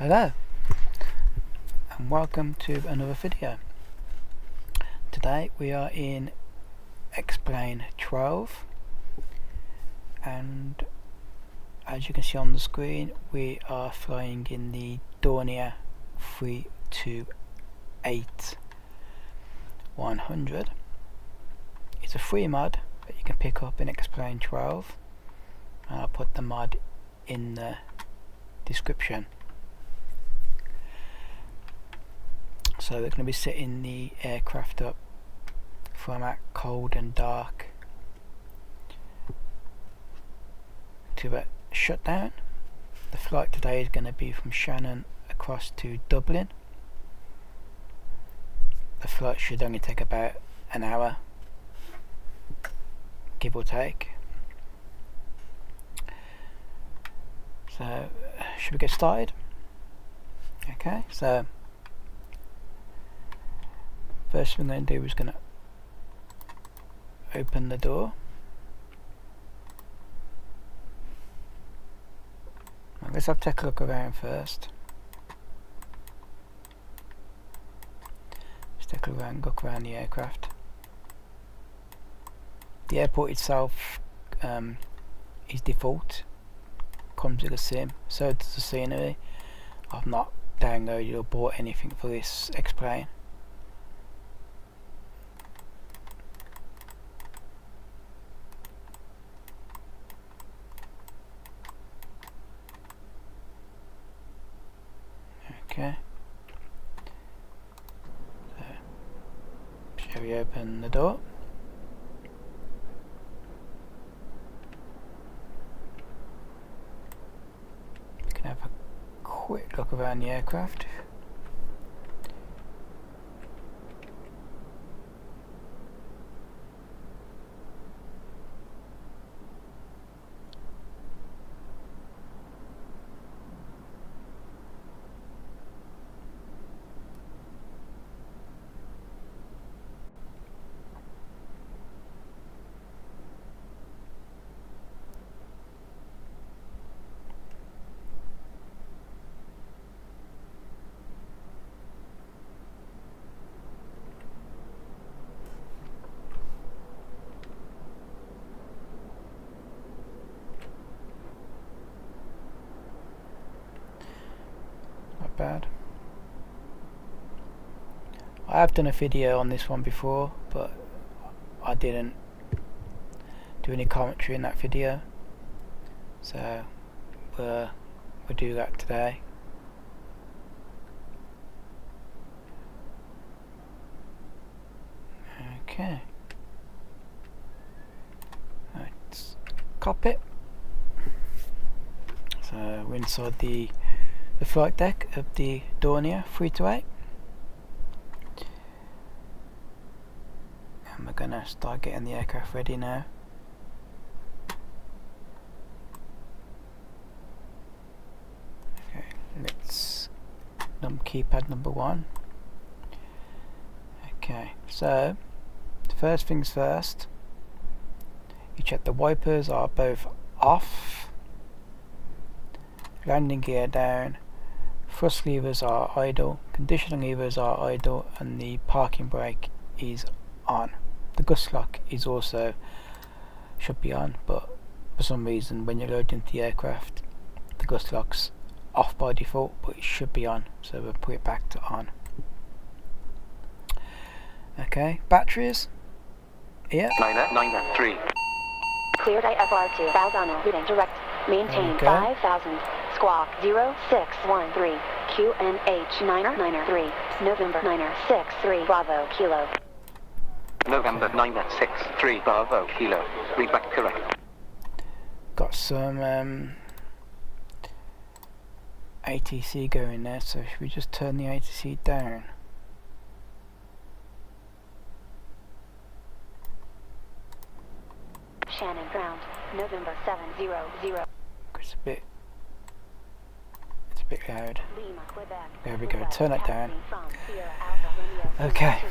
Hello and welcome to another video. Today we are in Xplane 12 and as you can see on the screen we are flying in the Dornier 328-100. It's a free mod that you can pick up in Xplane 12 and I'll put the mod in the description. So we're going to be setting the aircraft up from at cold and dark to a shutdown. The flight today is going to be from Shannon across to Dublin. The flight should only take about an hour, give or take. So should we get started? Okay, so first thing we're going to do is going to open the door. Let's take a look around first. Let's take a look around the aircraft. The airport itself is default, comes with a sim, so does the scenery. I've not downloaded or bought anything for this Xplane. Okay, so shall we open the door? We can have a quick look around the aircraft. Bad. I have done a video on this one before, but I didn't do any commentary in that video, so we'll do that today. Okay, right, cockpit. So we're inside the flight deck of the Dornier 328 and we're gonna start getting the aircraft ready now. Okay, let's keypad number 1. Okay, so first things first, you check the wipers are both off, landing gear down, thrust levers are idle, conditioning levers are idle, and the parking brake is on. The gust lock is also should be on, but for some reason when you're loading into the aircraft the gust lock's off by default, but it should be on, so we'll put it back to on. Okay, batteries here. 993. Cleared IFR2 Valzano, leading direct, maintain 5000. Squawk 0613 QNH 993 November 963 Bravo Kilo. November 963 Bravo Kilo. Read back correct. Got some ATC going there, so should we just turn the ATC down? Shannon ground November 700. It's a bit loud. There we go, turn it down. Okay.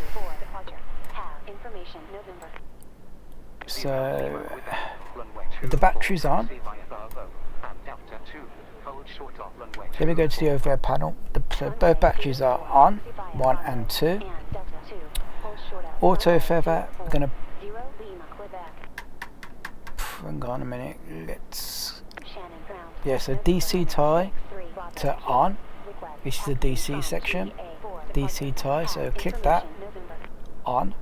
So with the batteries on, Hold short of runway Then we go to the overhead panel. So both batteries are on, 1 and 2. And Delta 2. Hold short of Auto runway feather, we're 24. going to, 0 Lima, Quebec. hang on a minute, let's, Shannon ground. yeah, so DC tie 3 Bravo to Kilo. on. Request This is the taxi DC from section. GA4 DC departure. tie, so Pass click that, information November. on.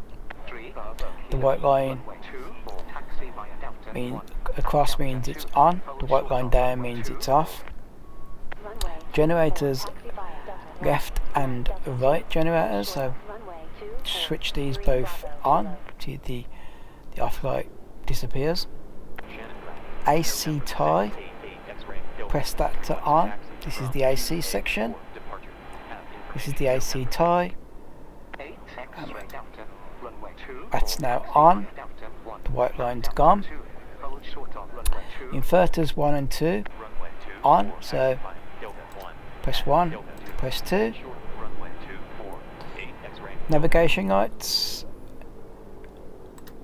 3 Bravo The Kilo. white line Runway 2 for taxi via Delta mean, 1. across Delta means it's 2, on, hold the white short line of down runway means 2. it's off. Runway Generators, 24, taxi via Delta 1. left and Delta 2, right generators, so runway 24, switch these 3 both Bravo on, Kilo. see the off light disappears. AC tie, press that to on. This is the AC section. This is the AC tie. 8 X-ray Delta, runway 2 That's for now taxi on. via Delta 1. The white line's Delta gone. 2, hold short of runway 2. Inverters 1 and 2 Runway 2 on, for so taxi via Delta 1. press 1, Delta 2, press 2. short runway 2 for 8 X-ray. Navigation lights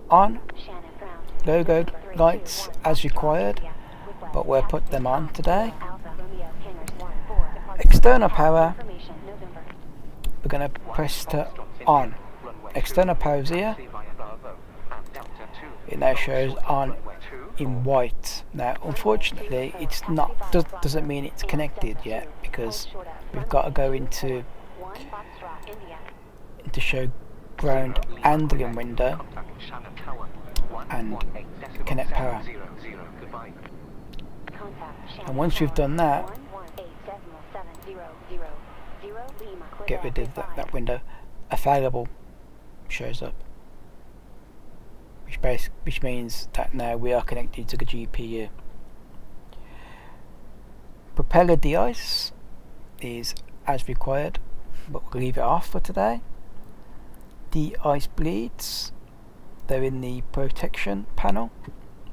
on. Shannon ground. Logo November 3, lights 2, 1, as required, Request but we'll put them on taxi today. Alpha Romeo Hangars 1, 4 departure. External Pass power, information November. we're going to press to on. External power is here. It now shows on in white. Now unfortunately it's not, doesn't mean it's connected yet, because we've got to go into 1 Foxtrot India. show ground handling window and connect power. Contact Shannon And once we've Tower, done that, 118.700. Lima, get Quebec, rid of goodbye. that window. Available shows up, which means that now we are connected to the GPU. Propeller de-ice is as required, but we'll leave it off for today. De-ice bleeds, they're in the protection panel,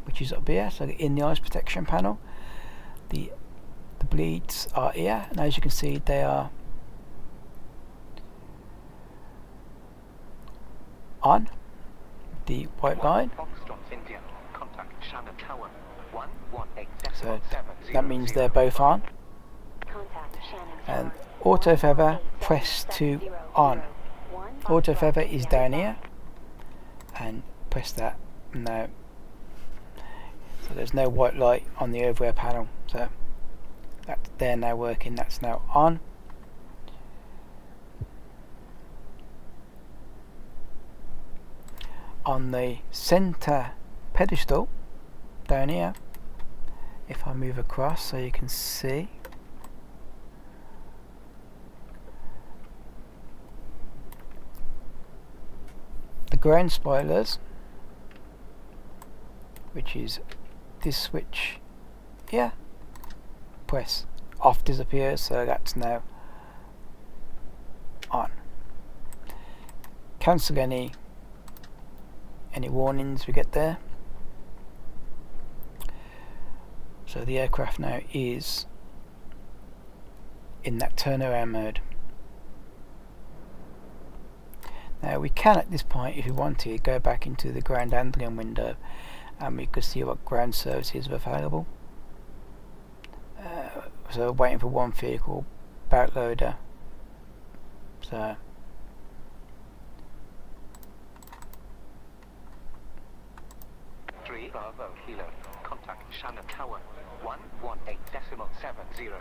which is up here. So in the ice protection panel, the bleeds are here, and as you can see they are on the white line. So that means they're both on. Contact Shannon And Tower, auto feather, press to on. 1 Auto Foxtrot feather is India, down goodbye. here, and press that now. So there's no white light on the overhead panel, so they're now working. That's now on. On the center pedestal down here, if I move across so you can see, the ground spoilers, which is this switch here, press off, disappears, so that's now on. Cancel any warnings we get there. So the aircraft now is in that turnaround mode. Now we can at this point, if we want to, go back into the ground handling window and we could see what ground services are available. So waiting for one vehicle, boatloader. So Bravo Kilo, contact Shannon Tower, 118.700.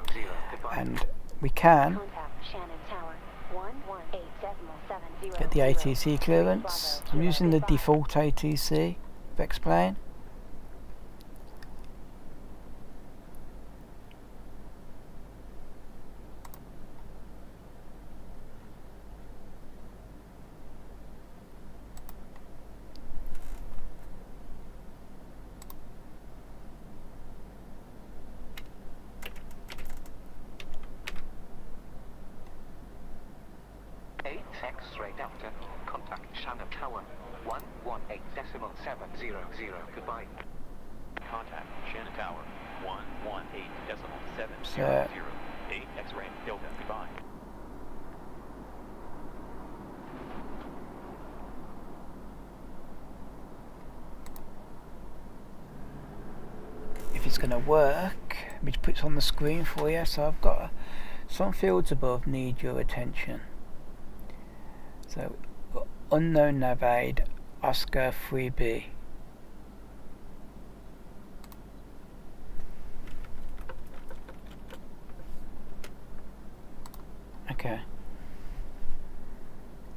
Goodbye. and we can Contact Shannon Tower, 118.700. get the ATC clearance. I'm using the default ATC of Xplane. X-ray Delta, contact Shannon Tower, 118.700. Goodbye. Contact Shannon Tower, 118.700. So 8 X-ray Delta, goodbye. if it's going to work, which puts on the screen for you. So I've got some fields above need your attention. So unknown nav aid Oscar 3B. Okay.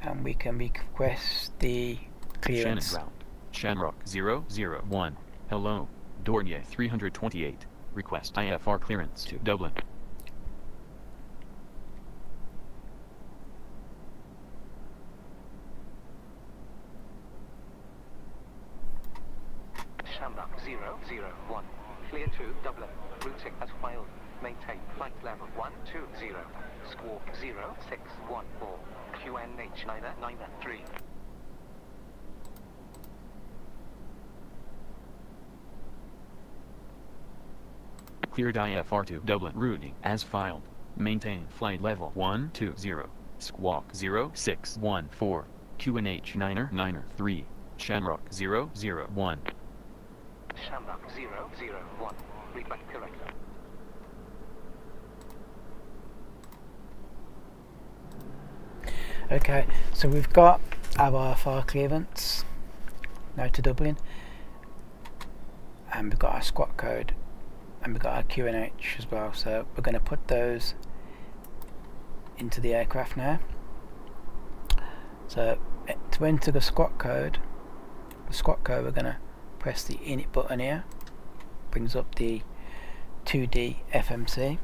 And we can request the clearance. Shannon Route. Shamrock 001. Hello. Dornier 328. Request IFR clearance to Dublin. Shamrock 001. Clear to Dublin. Routing as filed. Maintain flight level 120. Squawk 0614. QNH 993. Cleared IFR to Dublin routing as filed. Maintain flight level 120. Squawk 0614. QNH 993. Shamrock 001. Shamrock 001. Read back correct. Okay, so we've got our IFR clearance now to Dublin, and we've got our squat code, and we've got our QNH as well. So we're going to put those into the aircraft now. So to enter the squat code, we're going to press the init button here. Brings up the 2D FMC.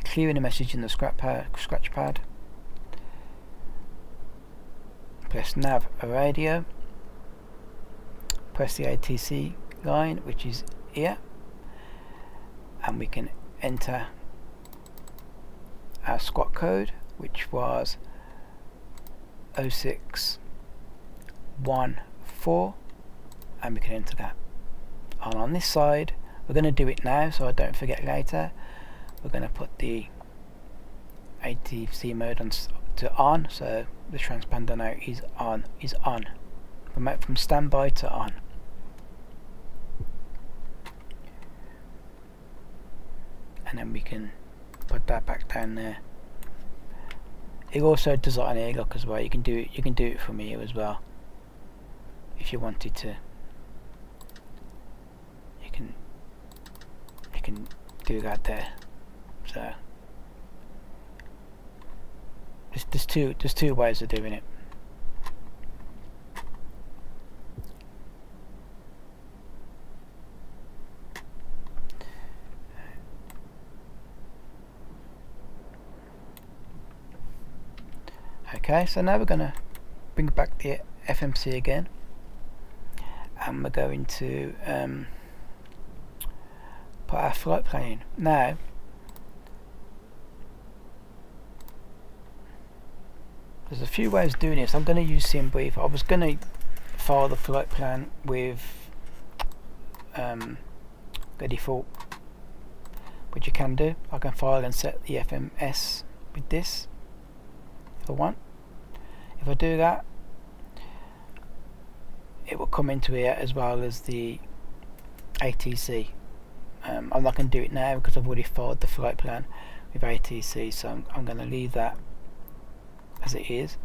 Clearing a message in the scratch pad. Press nav radio. Press the ATC line, which is here, and we can enter our squat code, which was 0614, and we can enter that. And on this side, we're going to do it now so I don't forget later. We're going to put the ATC mode to on, so the transponder now is on. From standby to on. And then we can put that back down there. It also does it on airlock as well. You can do it from here as well if you wanted to. You can do that there. So there's two ways of doing it. Okay, so now we're going to bring back the FMC again, and we're going to put our flight plan in. Now there's a few ways of doing this. I'm going to use Simbrief. I was going to file the flight plan with the default, which you can do. I can file and set the FMS with this if I want. If I do that, it will come into here as well as the ATC. I'm not going to do it now because I've already filed the flight plan with ATC, so I'm going to leave that as it is.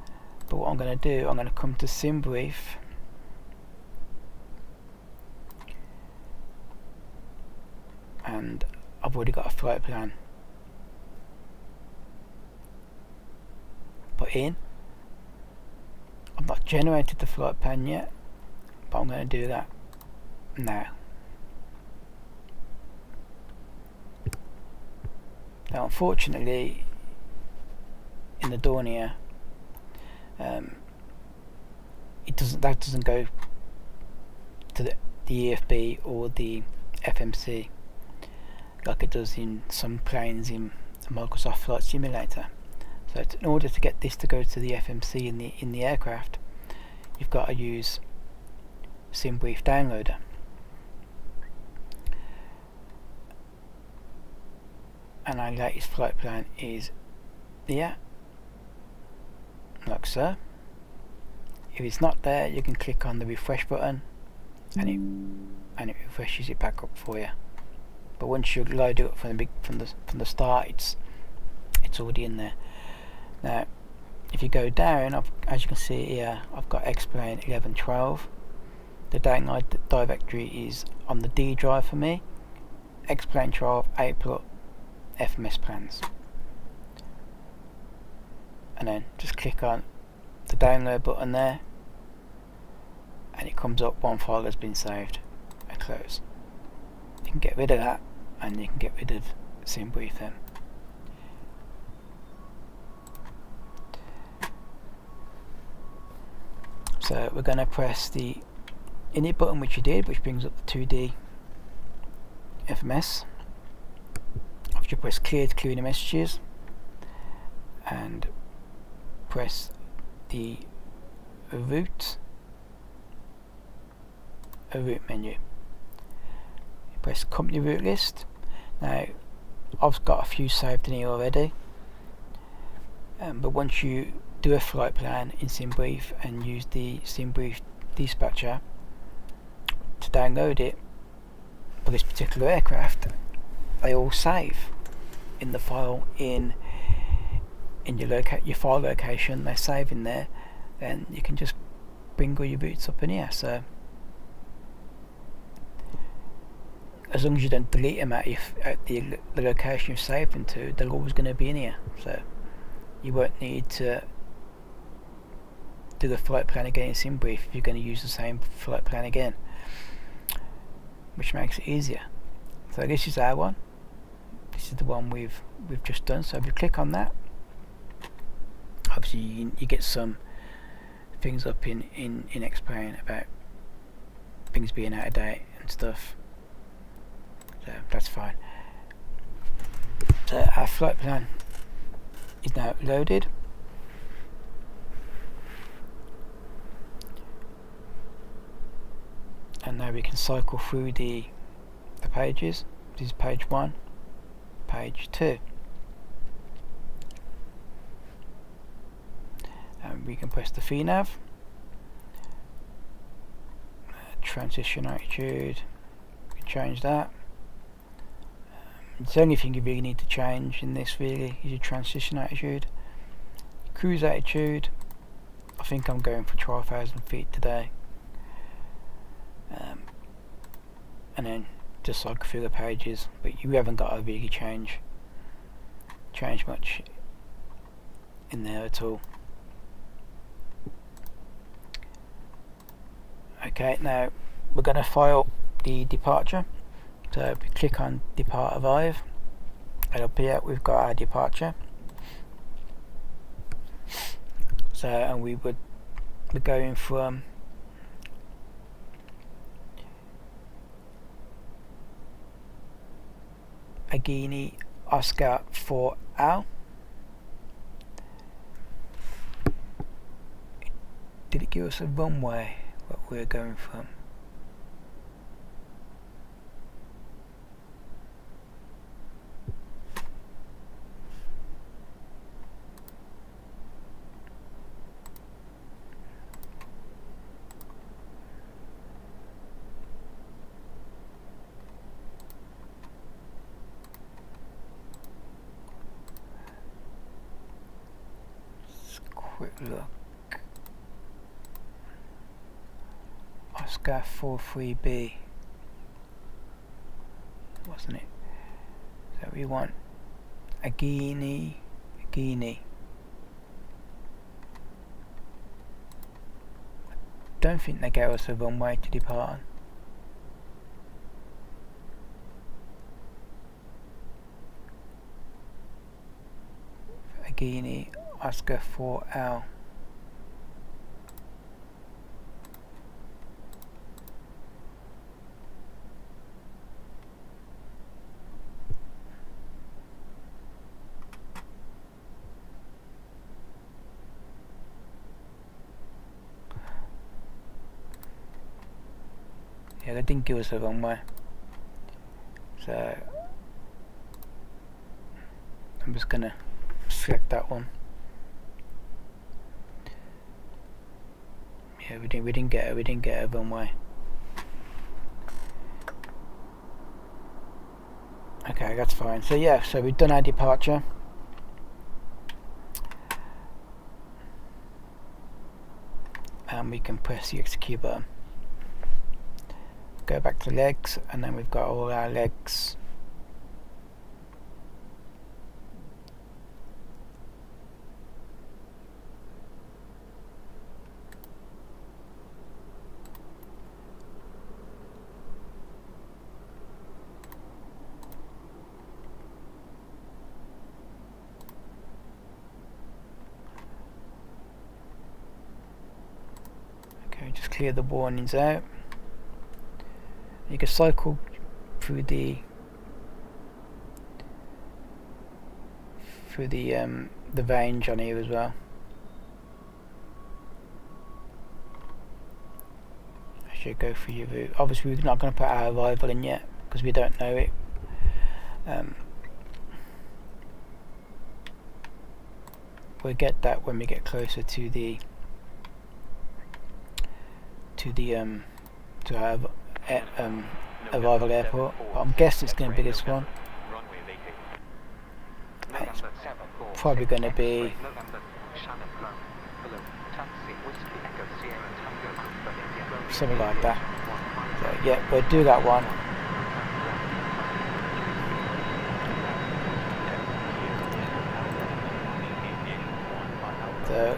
But what I'm going to do, I'm going to come to Simbrief, and I've already got a flight plan put in. I've not generated the flight plan yet, but I'm going to do that now. Now unfortunately in the Dornier that doesn't go to the EFB or the FMC like it does in some planes in Microsoft Flight Simulator. So in order to get this to go to the FMC in the aircraft, you've got to use Simbrief Downloader. And our latest flight plan is here, like so. If it's not there, you can click on the refresh button and it refreshes it back up for you. But once you load it up from the start, it's already in there. Now, if you go down, as you can see here, I've got Xplane 1112. The data directory is on the D drive for me. Xplane 12 8+ FMS plans. And then just click on the download button there, and it comes up one file has been saved and close. You can get rid of that, and you can get rid of Simbrief then. So we're going to press the init button, which you did, which brings up the 2D FMS. After you press clear to clear the messages, and press the route menu. You press company route list. Now I've got a few saved in here already, but once you do a flight plan in Simbrief and use the Simbrief dispatcher to download it for this particular aircraft, they all save in the file in your file location. They save in there, and you can just bring all your routes up in here. So as long as you don't delete them at the location you've saved them to, they're always going to be in here. So you won't need to do the flight plan again in Simbrief if you're going to use the same flight plan again, which makes it easier. So this is our one. This is the one we've just done. So if you click on that, obviously you get some things up in Xplane about things being out of date and stuff. So that's fine. So our flight plan is now loaded. And now we can cycle through the pages. This is page 1, page 2. And we can press the VNav, transition attitude, we can change that. The only thing you really need to change in this really is your transition attitude. Cruise attitude, I think I'm going for 12,000 feet today. And then just cycle through the pages, but you haven't got to really change much in there at all. Okay, now we're going to file the departure. So if we click on depart arrive, and up here we've got our departure. So, and we're going from AGINI Oscar 4L. Did it give us a runway what we're going from? Quick look. Oscar 43B, wasn't it? So we want AGINI. Don't think they gave us a runway to depart on. AGINI Oscar 4L. Yeah, they didn't give us a runway, so I'm just gonna select that one. Yeah, we didn't get a runway. Okay, that's fine. So yeah, so we've done our departure. And we can press the execute button. Go back to legs, and then we've got all our legs. Just clear the warnings out. You can cycle through the range on here as well. I should go through your route. Obviously we're not going to put our arrival in yet because we don't know it. We'll get that when we get closer to the our arrival airport. But I'm guessing it's going to be this one. It's probably going to be something like that. So yeah, we'll do that one. So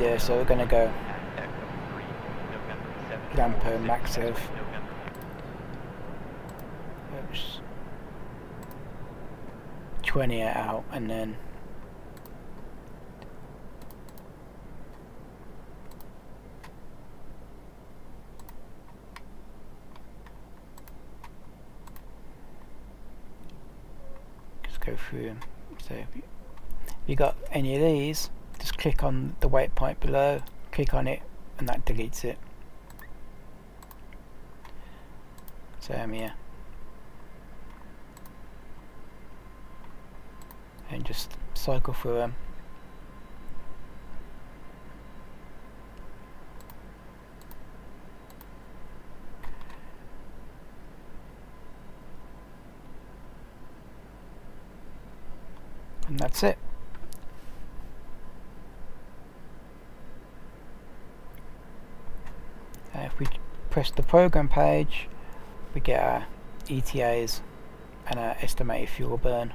yeah, so we're going to go Lampo Maxov. Oops. 20 out, and then just go through them. So if you got any of these, just click on the waypoint below, click on it, and that deletes it. So I'm here. And just cycle through them. And that's it. If we press the program page, we get our ETAs and our estimated fuel burn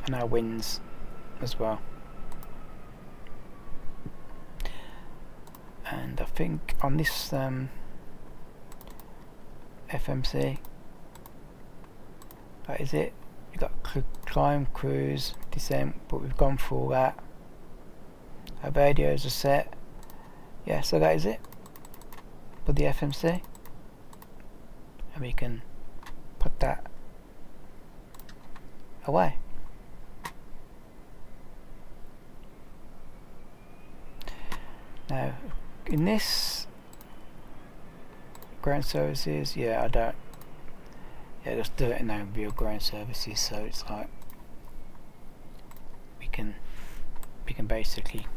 and our winds as well. And I think on this FMC, that is it. We've got climb, cruise, descent, but we've gone through all that. Our radios are set. Yeah, so that is it for the FMC. And we can put that away. Now, in this ground services, yeah, I don't. Yeah, just do it in our real ground services. So it's like we can basically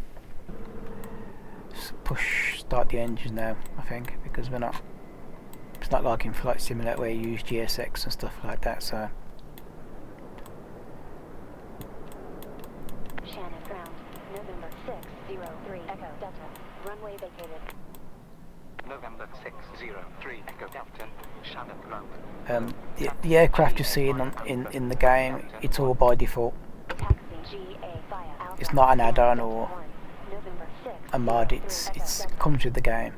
start the engine now. I think because we're not. It's not like in Flight Simulator where you use GSX and stuff like that. So. Shannon ground, November 603 Echo Delta, runway vacated. November 603 Echo Delta, Shannon ground. The aircraft you're seeing in the game, it's all by default. Taxi GA via Alpha It's not an add-on or 1, November 6, a mod. It comes with the game.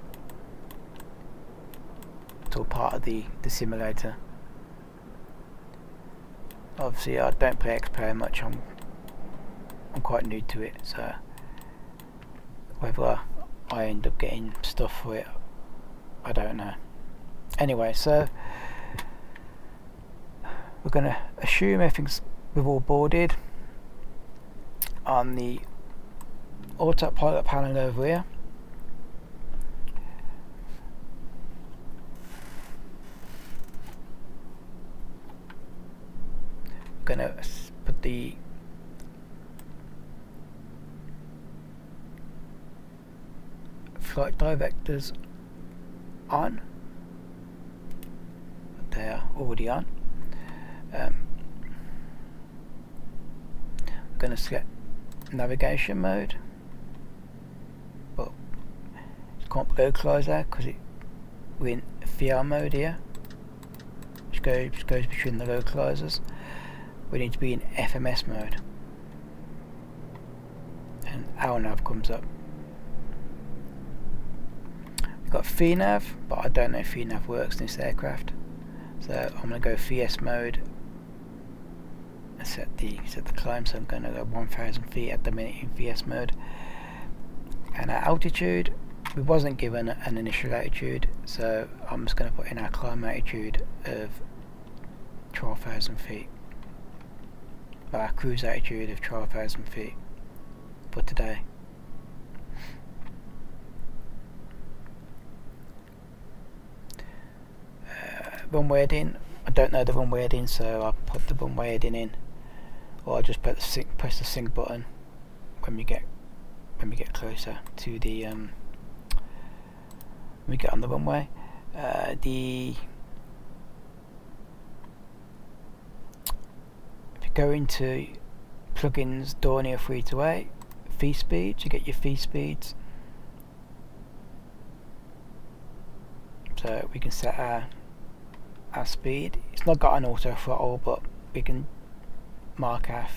It's all part of the simulator. Obviously, I don't play Xplane much. I'm quite new to it, so whether I end up getting stuff for it, I don't know. Anyway, so we're going to assume we've all boarded on the autopilot panel over here. We're going to put the flight directors on. They are already on. We're going to select navigation mode, but you can't localize that because we're in VR mode here, which goes between the localizers. We need to be in FMS mode, and our nav comes up. We've got VNav, but I don't know if VNav works in this aircraft, so I'm going to go VS mode and set the climb. So I'm going to go 1,000 feet at the minute in VS mode, and our altitude, we wasn't given an initial altitude, so I'm just going to put in our climb altitude of 12,000 feet, our cruise altitude of 12,000 feet for today. Runway heading, I don't know the runway heading, so I'll put the runway heading in, or I'll just press the sync button when we get closer to the when we get on the runway. If you go into plugins, Dornier 328, V speeds, you get your V speeds. So we can set our speed. It's not got an auto throttle, but we can mark our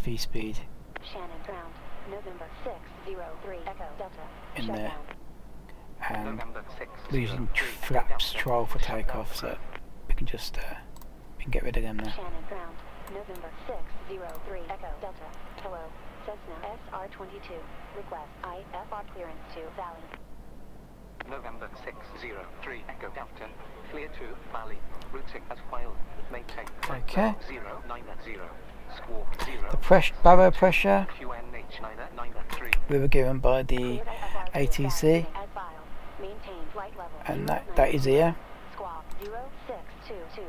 V speed Shannon ground, November 603 Echo Delta. in there, Shutdown. and November 6, we're using 03, flaps Delta. 12 for takeoff, so we can just we can get rid of them now. Shannon ground, November 603 Echo Delta. Hello, Cessna SR22. Request IFR clearance to Valley. November 603 Echo Delta. Clear to Valley. Routing as filed. Maintain. Okay. 090. Squawk 0. The barrow pressure QNH 993. we were given by the Cleared IFR to ATC, Valley. As filed. Maintain flight level. and that is here. Squawk 0622.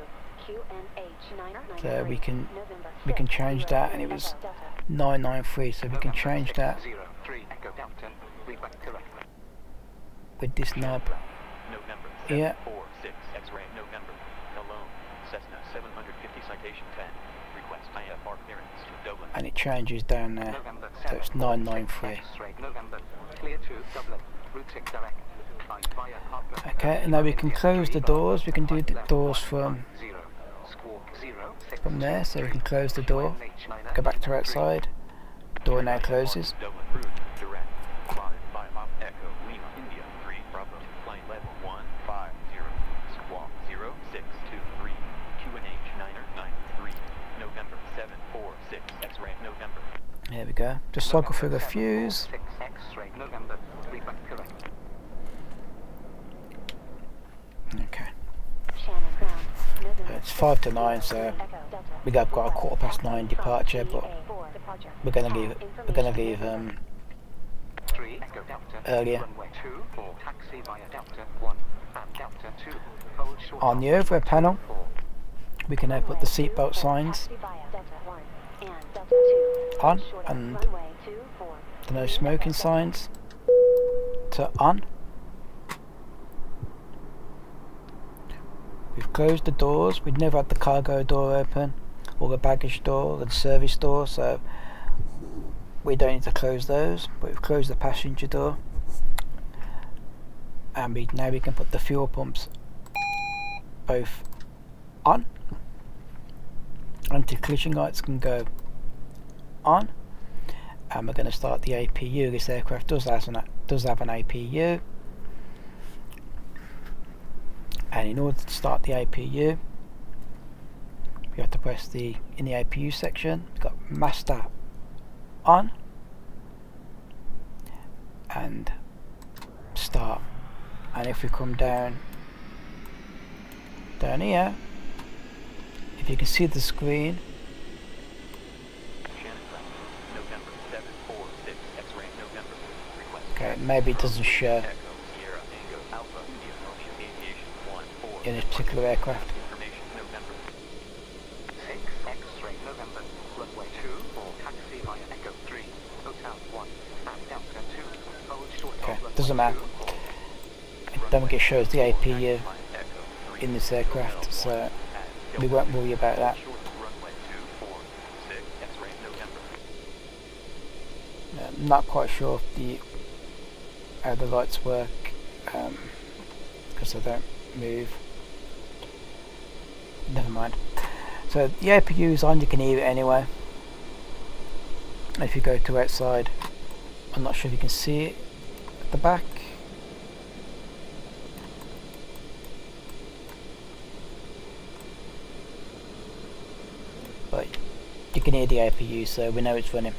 QNH 993. So we can November change that, and it 603 was Echo Delta. 993, so we can change that 603 Echo Delta. Request correct. with this knob. November Yeah. 746 X-ray November. Hello. Cessna 750 citation 10. Request IFR clearance to Dublin. And it changes down there, November so it's 993. X-ray November. Clear to Dublin. Routing direct. Fly via Harbour. Okay, and now we can close the doors. We can do the doors from there, so we can close the door, go back to outside. Door now closes. Dublin Route. Direct. Fly by Echo Lima India 3 Bravo. Flight level 150. Squawk 0623. QNH 993. November 746 X-ray November. There we go. Just cycle through the fuse. X-ray November. Request correct. Okay. Shannon ground, November It's 5 to 9, so Echo Delta. we got a 9:15 departure, but Departure. we're gonna leave Three Echo Delta. earlier. Runway 2 for taxi via Delta 1 and Delta 2. Hold short On the of overhead panel, 4. we can now put the seatbelt signs Taxi via Delta 1 and Delta 2. on, Short of and runway 24. the no smoking signs to on. We've closed the doors. We've never had the cargo door open, or the baggage door, or the service door, so we don't need to close those. But we've closed the passenger door, and now we can put the fuel pumps both on. Anti-collision lights can go on, and we're going to start the APU. This aircraft does have an APU. And in order to start the APU, we have to press in the APU section, we've got master on and start. And if we come down here, if you can see the screen, Shannon ground. November 746 X-ray November. Request. okay, maybe it doesn't show Echo Sierra Tango Alpha India Romeo Aviation 14. in this particular aircraft. Information November. 6 X-ray November. Runway 2 for taxi via Echo 3. Hotel 1 and Delta 2. Hold short Okay, of runway doesn't matter. 2 for Don't forget it shows the APU. Echo in this aircraft, so we won't worry about that. I'm not quite sure if how the lights work, because they don't move. Never mind. So the APU is on, you can hear it anyway. If you go to outside, I'm not sure if you can see it at the back. But you can hear the APU, so we know it's running.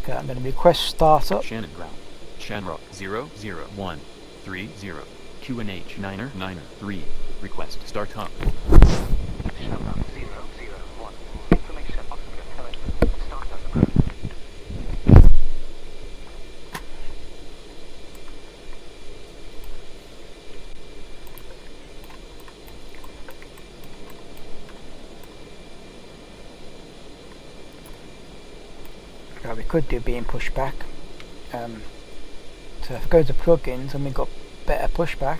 Okay, I'm going to request startup. Shannon ground. Shanrock 00130. QNH 993. Request startup. Shannon 001. Information Oscar correct. Startup approved. We could do being pushed back. So if I go to plugins and we've got better pushback.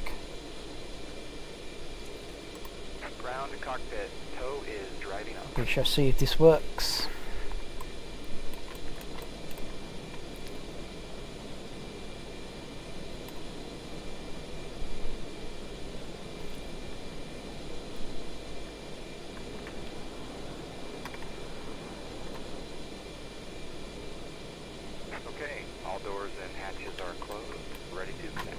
Ground to cockpit. Tow is driving up. We shall see if this works. Okay, all doors and hatches are closed. Ready to connect.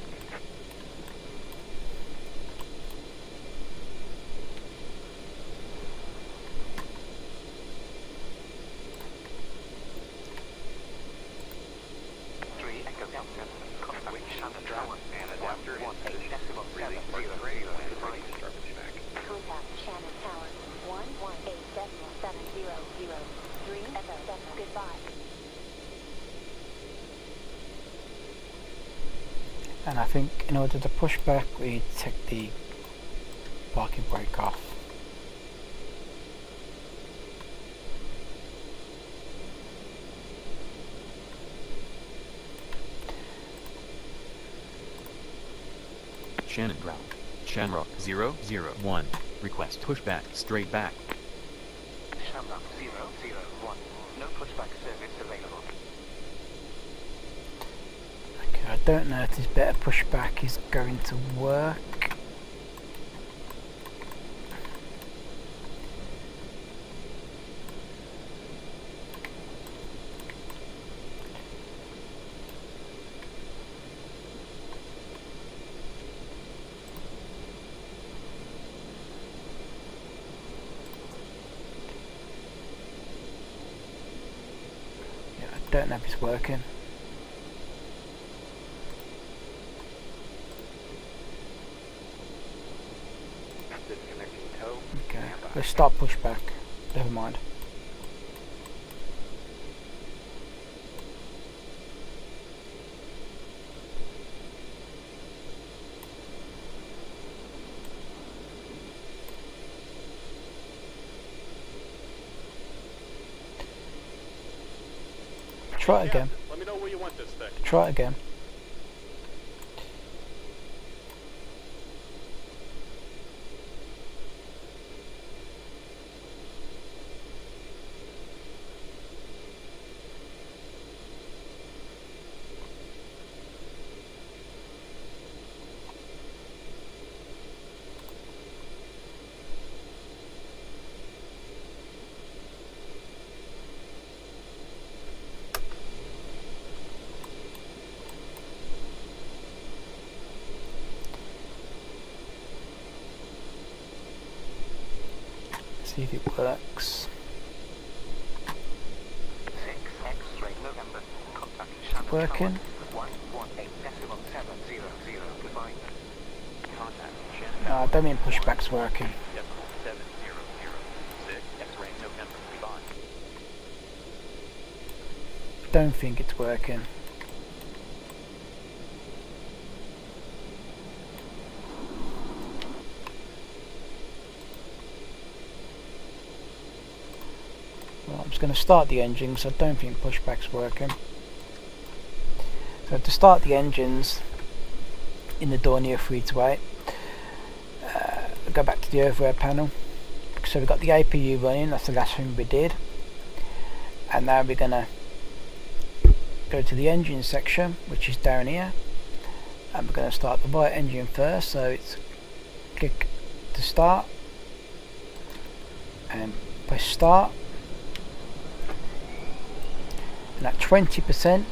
Three Echo Delta. Contact with Shannon Tower. And adapter in 118.700. Contact Shannon Tower. 118.700. 3 Echo Delta. Goodbye. And I think in order to push back, we need to take the parking brake off. Shannon ground. Shanrock 001. Request pushback straight back. Shannon 001. No pushback service available. Okay, I don't know if this better pushback is going to work. Yeah, I don't know if it's working. Disconnecting tow. Okay, let's start pushback. Never mind. Try it again. Let me know where you want this thing. Try it again. See if it works. 6 X-ray November. Contact Shannon Working. Tower. 118.700. Goodbye. Contact Shannon. No, I don't mean pushback's working. 7006. X-ray November. Goodbye. Don't think it's working. Well, I'm just going to start the engine because I don't think pushback's working. So to start the engines in the Dornier 3-8, go back to the overhead panel. So we've got the APU running, that's the last thing we did. And now we're going to go to the engine section, which is down here. And we're going to start the right engine first, so it's click to start. And press start. And at 20%,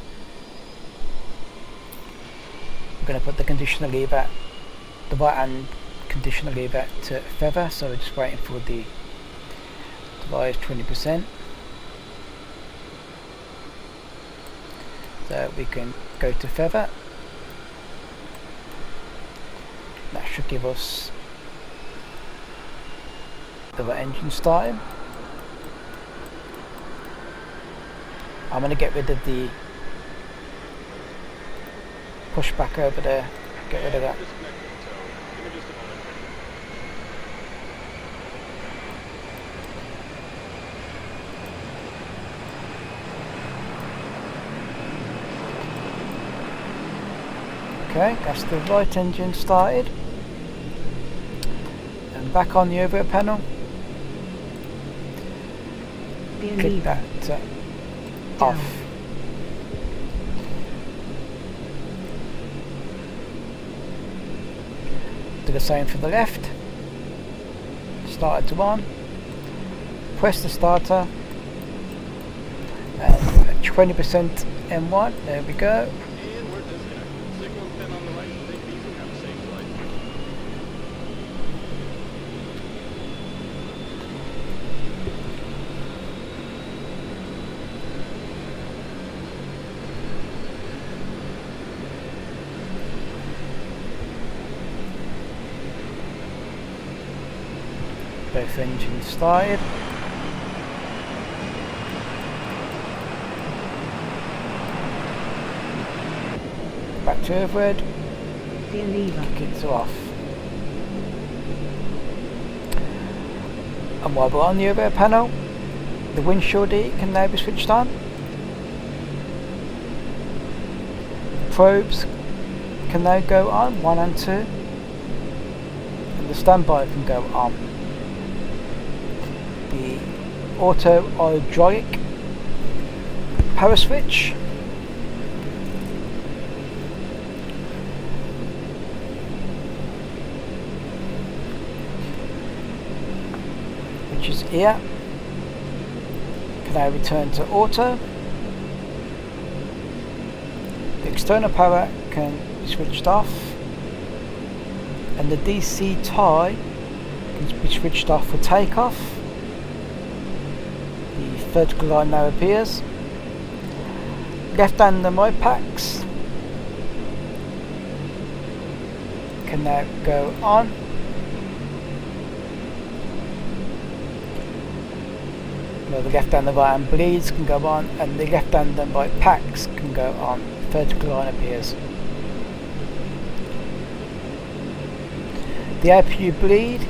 we're going to put the conditioner lever, the right hand conditioner lever to feather, so we're just waiting for the rise 20%. So we can go to feather. That should give us the right engine starting. I'm going to get rid of the push back over there, get rid of that. Okay, that's the right engine started. And back on the overhead panel. Click that off. Do the same for the left. Starter to on. Press the starter. And 20% M1. There we go. Both engines started. Back to overhead. Kick it off. And while we're on the overhead panel, the windshield heat can now be switched on. Probes can now go on, 1 and 2. And the standby can go on. The auto hydraulic power switch which is here can now return to auto. The external power can be switched off and the DC tie can be switched off for takeoff. Vertical line now appears. Left hand and right packs can now go on. Well, the left hand and right hand bleeds can go on, and the left hand and right packs can go on. Vertical line appears. The APU bleed,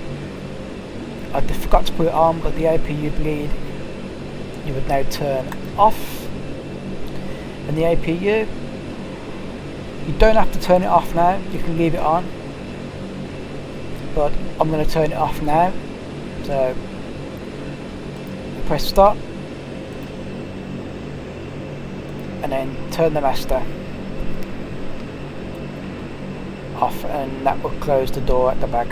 I forgot to put it on, but the APU bleed you would now turn off. And the APU, you don't have to turn it off now, you can leave it on, but I'm going to turn it off now. So press stop and then turn the master off, and that will close the door at the back.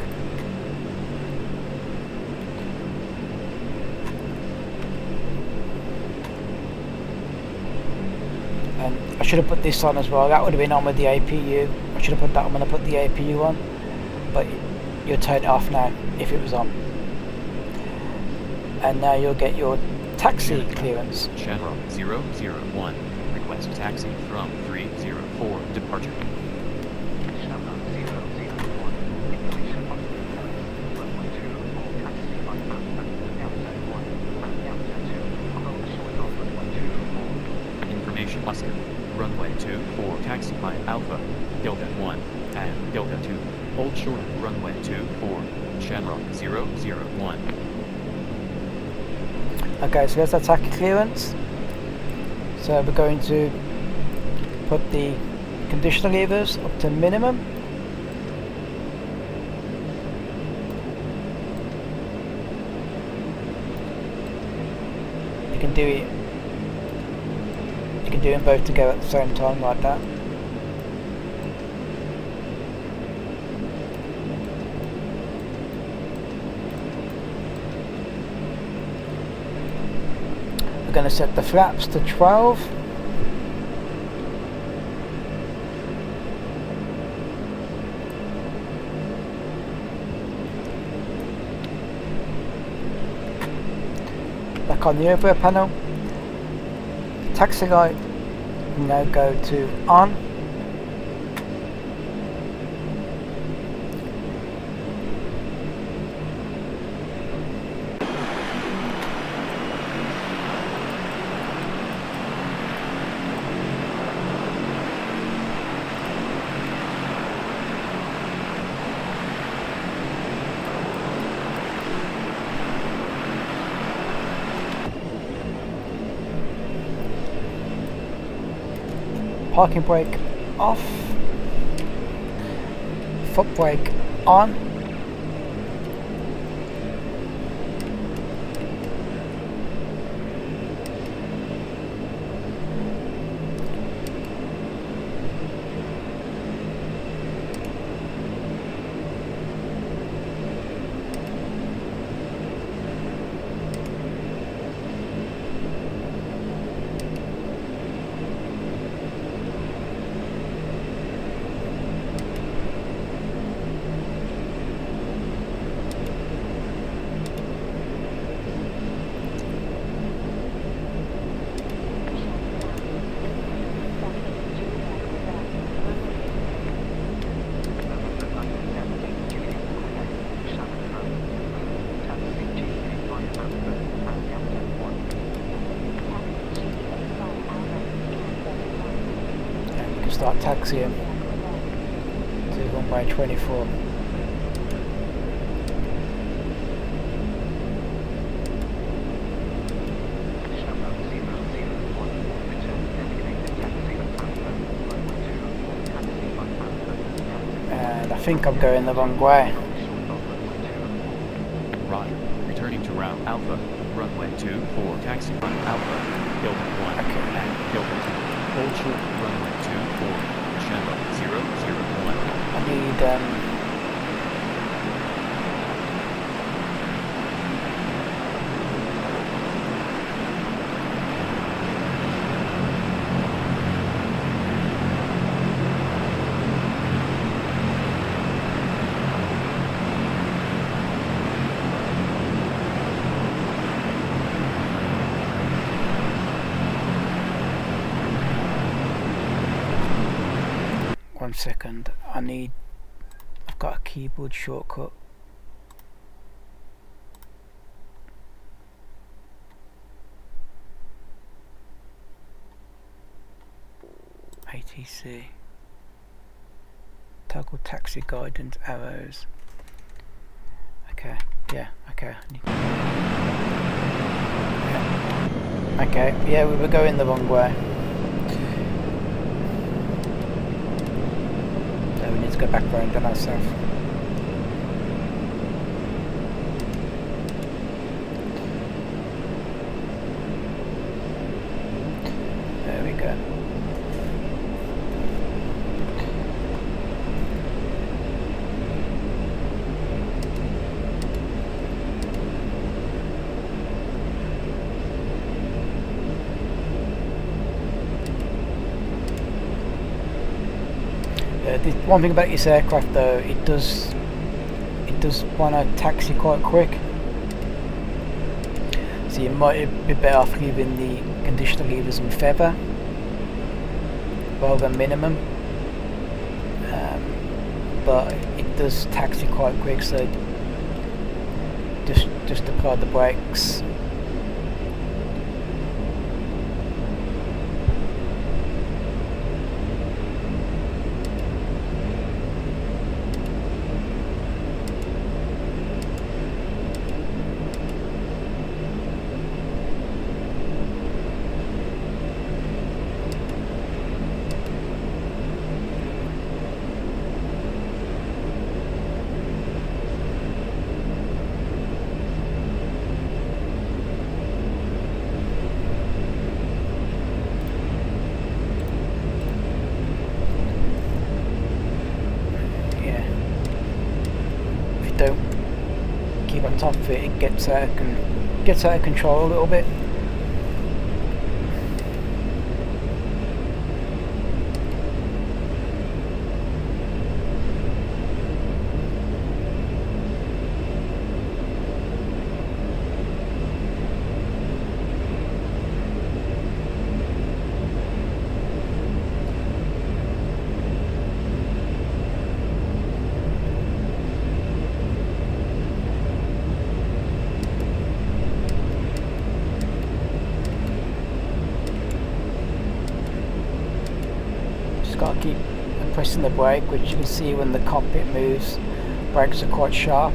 And I should have put this on as well, that would have been on with the APU. I should have put that on when I put the APU on, but you'll turn it off now if it was on. And now you'll get your taxi clearance. Channel 001. Request taxi from 304 departure. Channel 001. Information on runway 2 for taxi by Delta 1 and Delta 2. Hold short of runway 2 for Information Oscar. Runway 2 for taxi by Alpha, Delta 1, and Delta 2. Hold short of runway 2 for Channel 001. Okay, so there's our taxi clearance. So we're going to put the conditional levers up to minimum. You can do it. You can do them both together at the same time, like that. We're going to set the flaps to 12. Back on the overhead panel, taxi light will now go to on. Parking brake off, foot brake on, start taxiing to runway 24. And I think I'm going the wrong way. Roger. Returning to route Alpha, runway 24, taxi on Alpha, Delta 1, and Delta 2. Hold short, runway 24, Shannon 001. I need one second, I've got a keyboard shortcut. ATC. Toggle taxi guidance arrows. Okay, yeah, okay. Yeah. Okay, yeah, we were going the wrong way. We need to go back round on ourselves. There we go. The one thing about this aircraft though, it does want to taxi quite quick, so you might be better off leaving the conditional levers in feather rather than minimum, but it does taxi quite quick, so just apply the brakes. top of it, it gets out of control a little bit. Got to keep pressing the brake, which you can see when the cockpit moves, brakes are quite sharp.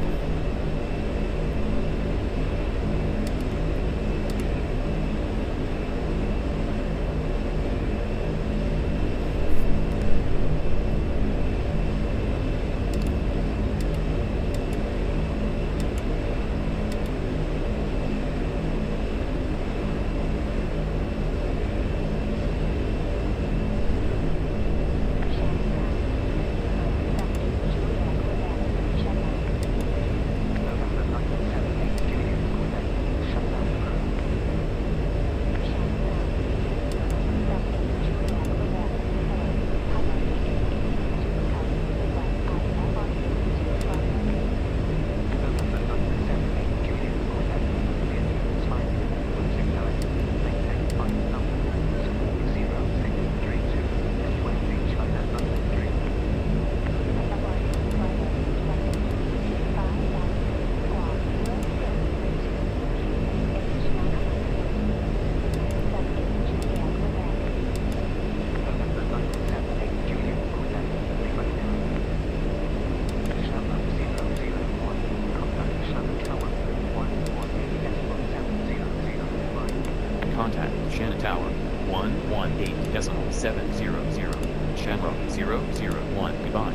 Contact Shannon Tower 118.700. Shannon 001. Goodbye.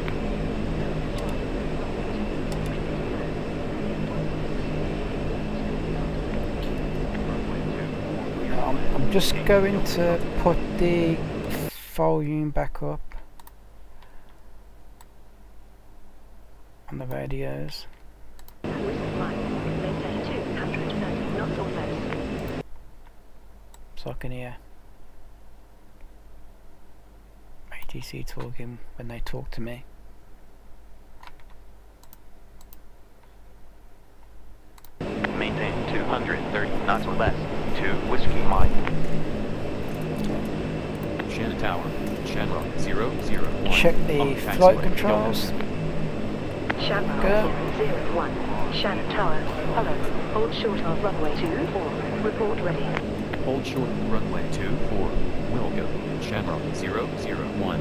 I'm just going to put the volume back up on the radios. So I can hear ATC talking when they talk to me. Maintain 230 knots or less. 2 Whiskey Mike. Shannon Tower, Shannon 001. Check the on flight taxiway. controls. Shannon Go. 001. Shannon Tower. Hello. Hold short of runway 24. Report ready. Hold short runway 24. Will go. Shannon 001.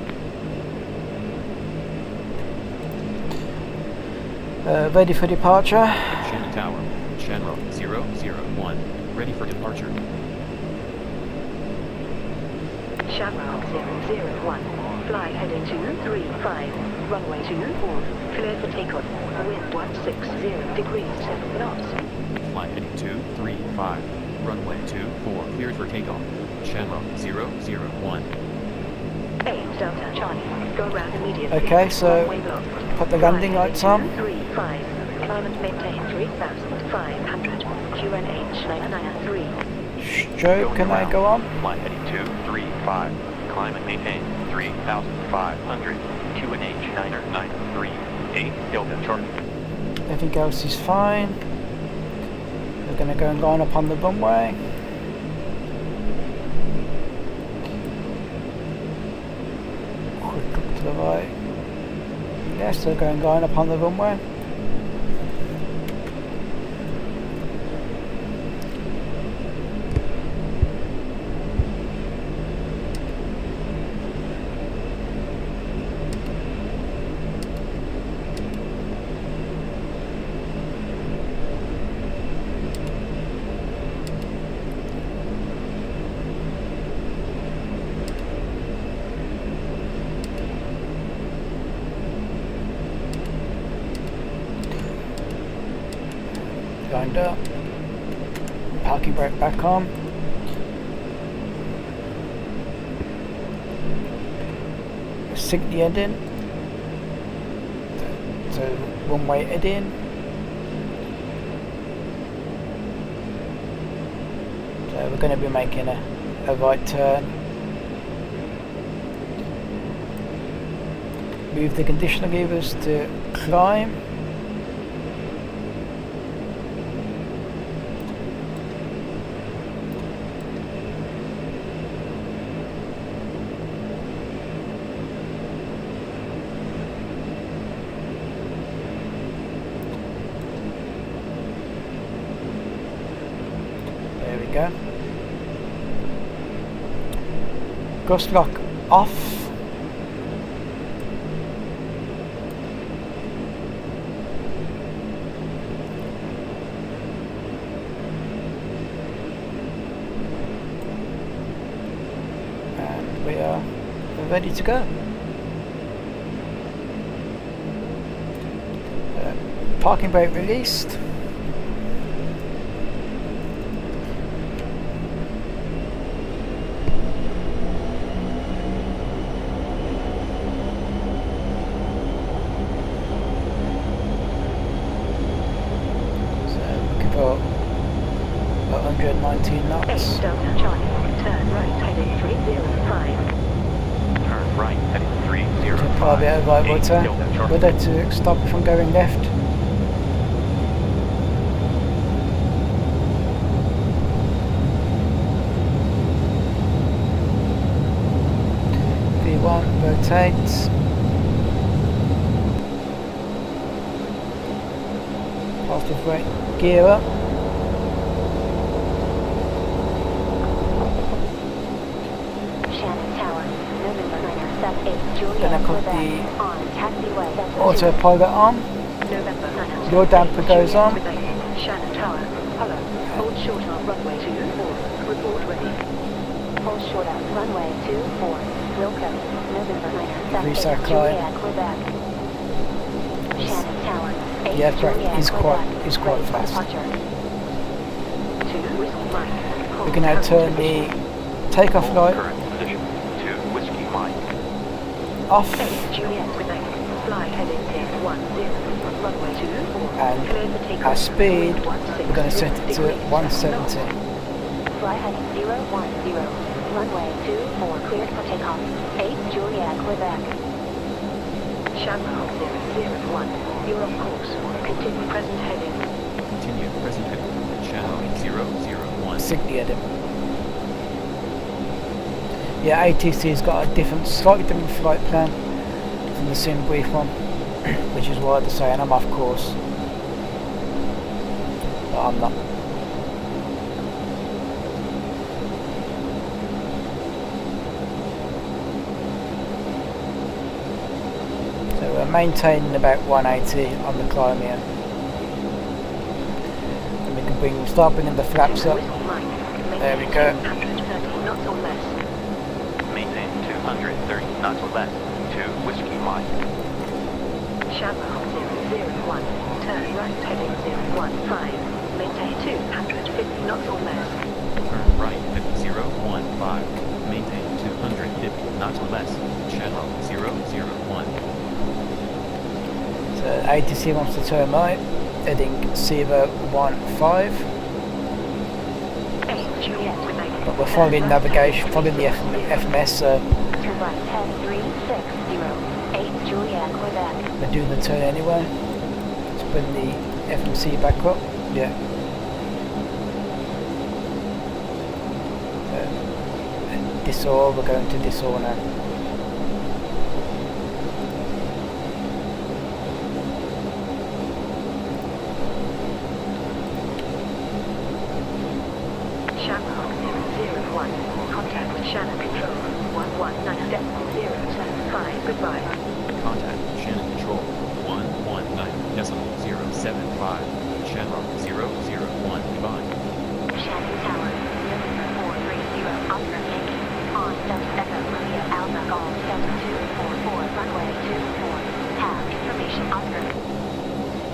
Ready for departure. Shannon Tower, Shannon 001. Ready for departure. Shannon 001. Fly heading 235. Runway 24. Clear for takeoff. Wind 160 degrees 7 knots. Fly heading 235. Runway 24. Cleared for takeoff. Shannon 001. 8 Delta Charlie. Go around immediately. Okay, so Runway blocked. put the landing lights on. 235. Climb and maintain 3,500. QNH 993. Joe, can I go on? Flight heading 235. Climb and maintain 3,500. QNH 993. 8 Delta Charlie. Everything else is fine. We're going to go and line up on the runway. Quick look to the right. Yes, they're going to line up on the runway. Lined up. Parking brake back on. Sink the end in. So runway head in. we're going to be making a right turn. Move the conditioning levers to climb. There we go. Gust lock off. We are ready to go. Parking brake released. So looking for 119 knots. Delta Charlie, turn right heading 305. Turn right heading 305. Far bit of right water. Delta Charlie. Whether to stop from going left. V1 rotates. Positive brake gear up. Shannon Tower, November 978, Juliet, Then I put Quebec, the on taxiway Delta autopilot on. November 978, Your damper goes on. Quebec, Shannon Tower, hello, hold short on runway 24, report ready. Hold short on runway 24, Wilco, November 978, Reset climb. Juliet, Quebec. Shannon Tower, 8 Yeah, correct. Juliet, He's quite- Quebec, he's quite ready for fast. departure. 2 Whiskey Mike, hold We can now current turn position. the takeoff Hold light current position. 2 Whiskey Mike. off. 8 Juliet, Quebec, fly heading 1010, runway 24, And clear for takeoff. our speed, Wind we're going to set it to 160 170. Fly heading 010, runway 24, cleared for takeoff. 8 Juliet, Quebec. Shannon 001, you're on course. Continue present heading. Continue present heading. Channel 001. Signally at him. Yeah, ATC's got a different, slightly different flight plan from the Simbrief one, which is why they're saying I'm off course. But I'm not. So we're maintaining about 180 on the climb here. And we can start bringing the flaps up. Whiskey Mike. There we go. 130 knots or less. Maintain 230 knots or less. 2 Whiskey Mike. Shannon 001, turn right heading 015. Maintain 250 knots or less. Turn right at 015. Maintain 250 knots or less. Channel 001. So ATC wants to turn right, heading 015. 8 Juliet, Quebec. But we're following navigation, following the FMS, so Turn right 10360. 8 Juliet, Quebec. we're doing the turn anyway. Let's bring the FMC back up. Yeah. So, disoil, we're going to disoil now. Shannon 001, contact with Shannon Control 119.075. Goodbye. Contact Shannon Control 119.075. Channel 001. Goodbye. Shannon Tower, November 430, Oscar Yankee, on Delta Echo Romeo Alpha Golf Delta 244, runway 24, have information Oscar.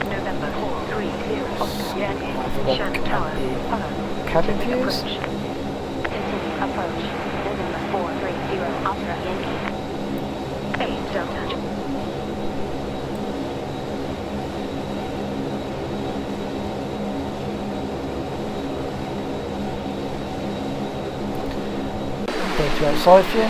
November 430, Oscar Yankee, Shannon Tower, follow. Cabin Continue views. approach. Continue approach, November 430, Oscar Yankee. 8 Delta. to outside for you.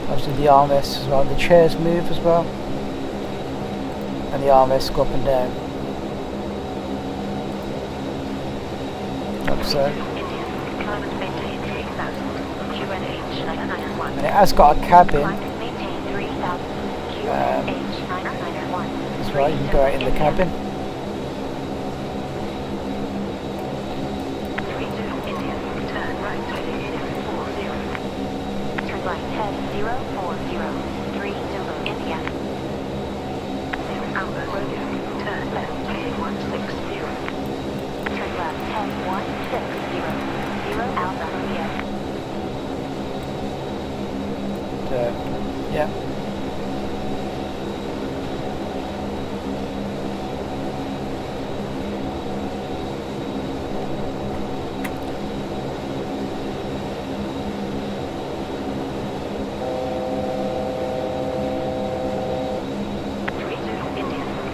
Obviously the armrests as well, the chairs move as well, and the armrests go up and down, like so. And it has got a cabin as well, you can go out in the cabin. Yeah.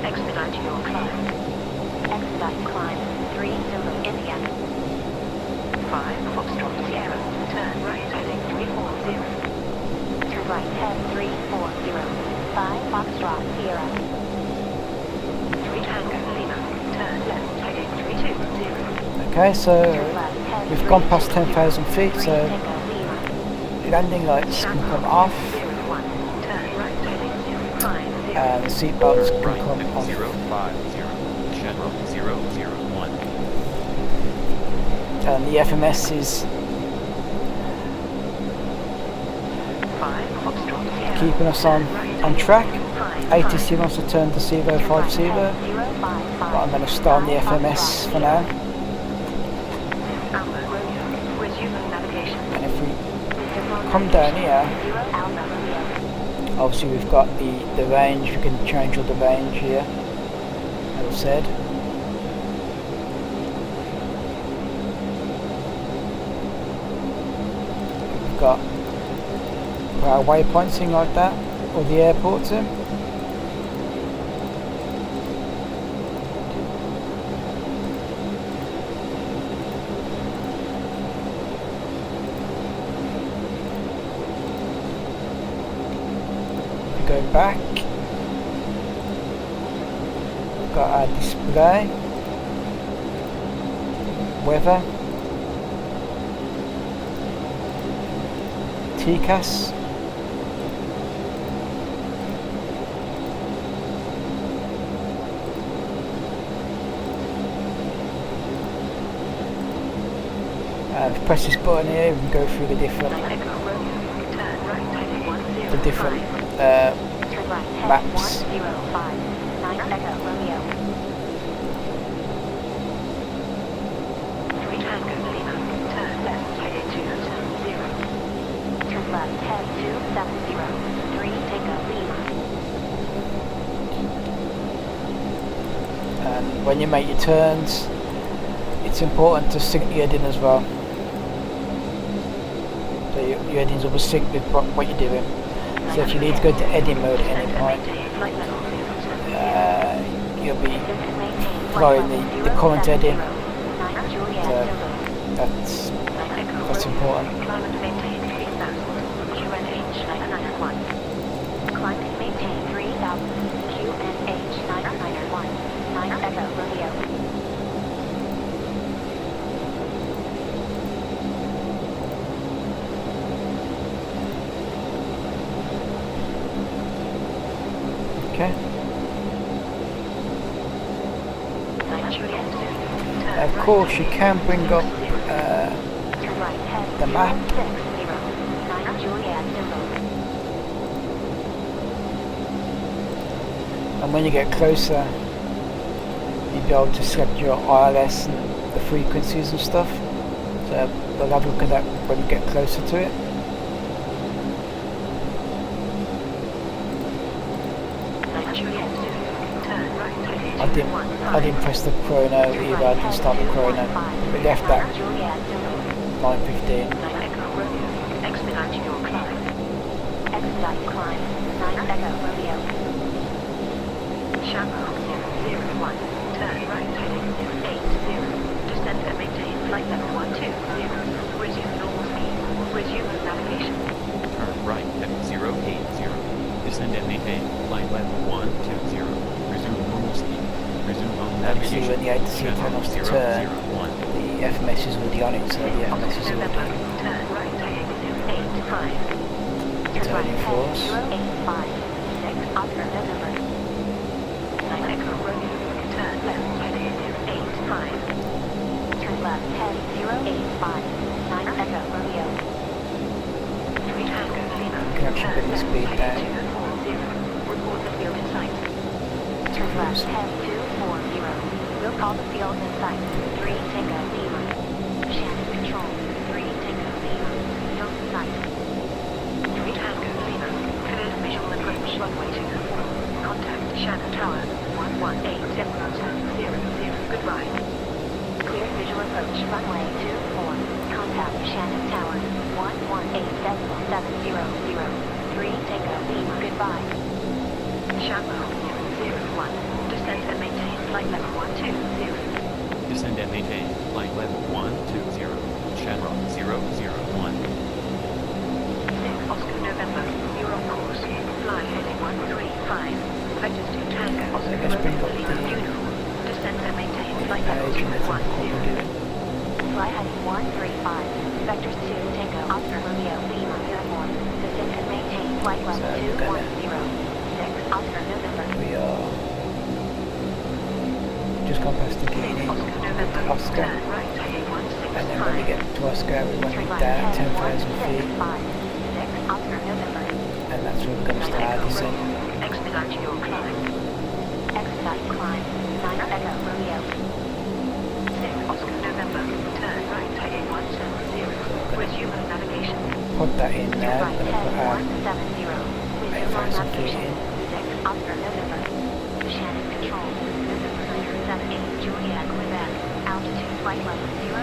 Expedite your climb. Expedite climb. 3 Zulu India. 5 Foxtrot Sierra. Turn right heading 340. Turn right head 340. 5 Foxtrot Sierra. 3 Tango Lima. Turn left heading 320. Okay, so we've gone past 10,000 feet, so landing lights can come off. And the seatbelts can come off. 050, General 001. And the FMS is keeping us on track. ATC wants to turn to 050, but I'm going to start on the FMS for now. And if we come down here, obviously we've got the range, we can change all the range here, as I said. We've got our waypoints, thing like that, or the airports in. Go back, got our display, weather, TCAS, if you press this button here, we can go through the different maps. And when you make your turns, it's important to sync the heading as well. So your headings will be synced with what you're doing. So if you need to go to edit mode at any point, you'll be following the current heading. So that's important. Climate maintain 3000 QNH 991 9 Echo Romeo. turn Of right course, you heading can bring up 60. Turn right head the map. 060. 9 Juliet Zulu. And when you get closer, you'll be able to select your ILS and the frequencies and stuff. So we'll have a look at that when we get closer to it. I didn't press the chrono either. I didn't start the chrono. We left that 9:15. Expedite your climb. Expedite climb. 9 Echo Romeo. Shamrock 001. Turn right heading 80. Descend and maintain flight level 120. Resume normal speed. Resume navigation. Turn right at 080. Descend and maintain flight level 120. Resume normal speed. Resume on Obviously, navigation. when the ATC turn off to turn, 001. the FMS is already on it, so the FMS is already Turn right heading 085. turning for us. 085. 6 Oscar November. 9 Echo Romeo. Turn left heading 085. Turn left head 085. 9 Echo Romeo. 3 Tango Lima. You can actually bring the speed down. 240. Report the field in sight. Turn left head 240. We'll call the field in sight. 3 Tango Lima. Shannon control. 3 Tango Lima. Field in sight. 3 Tango Lima. Cleared visual approach runway 24. Contact Shannon Tower. 118.070. Goodbye. Cleared visual approach runway 24. Contact Shannon Tower. 118.700. 3 Tango Lima. Goodbye. Shamrock 001. Descend and maintain flight level 120. Descend and maintain flight level 120. Shamrock 001. 6 Oscar November. You're on course. Fly heading 135. Vectors to Tango. Oscar let's bring up Lima the uniform. Descend and maintain flight level page and let's have a quick 210. look at it. Fly heading 135. Vectors to Tango Oscar Romeo Lima uniform. Descend and maintain flight level So we're gonna- 210. 6 Oscar November. We are just gone past the AGINI, Oscar November. Oscar, Turn right heading 165. and then when we get to Oscar, we want Turn it right down head 10,000 feet, 165. 6 Oscar November. and that's where we're going to start our descent. Expedite your climb. Expedite climb. 9 Echo Romeo. 6 Oscar November. Turn right heading 170. Resume navigation. Put that in Turn there. right I'm going to head put our 170. Resume 8,000 feet navigation. in. 6 Oscar November. Shannon control. November 978 Juliet Quebec. Altitude flight level 050.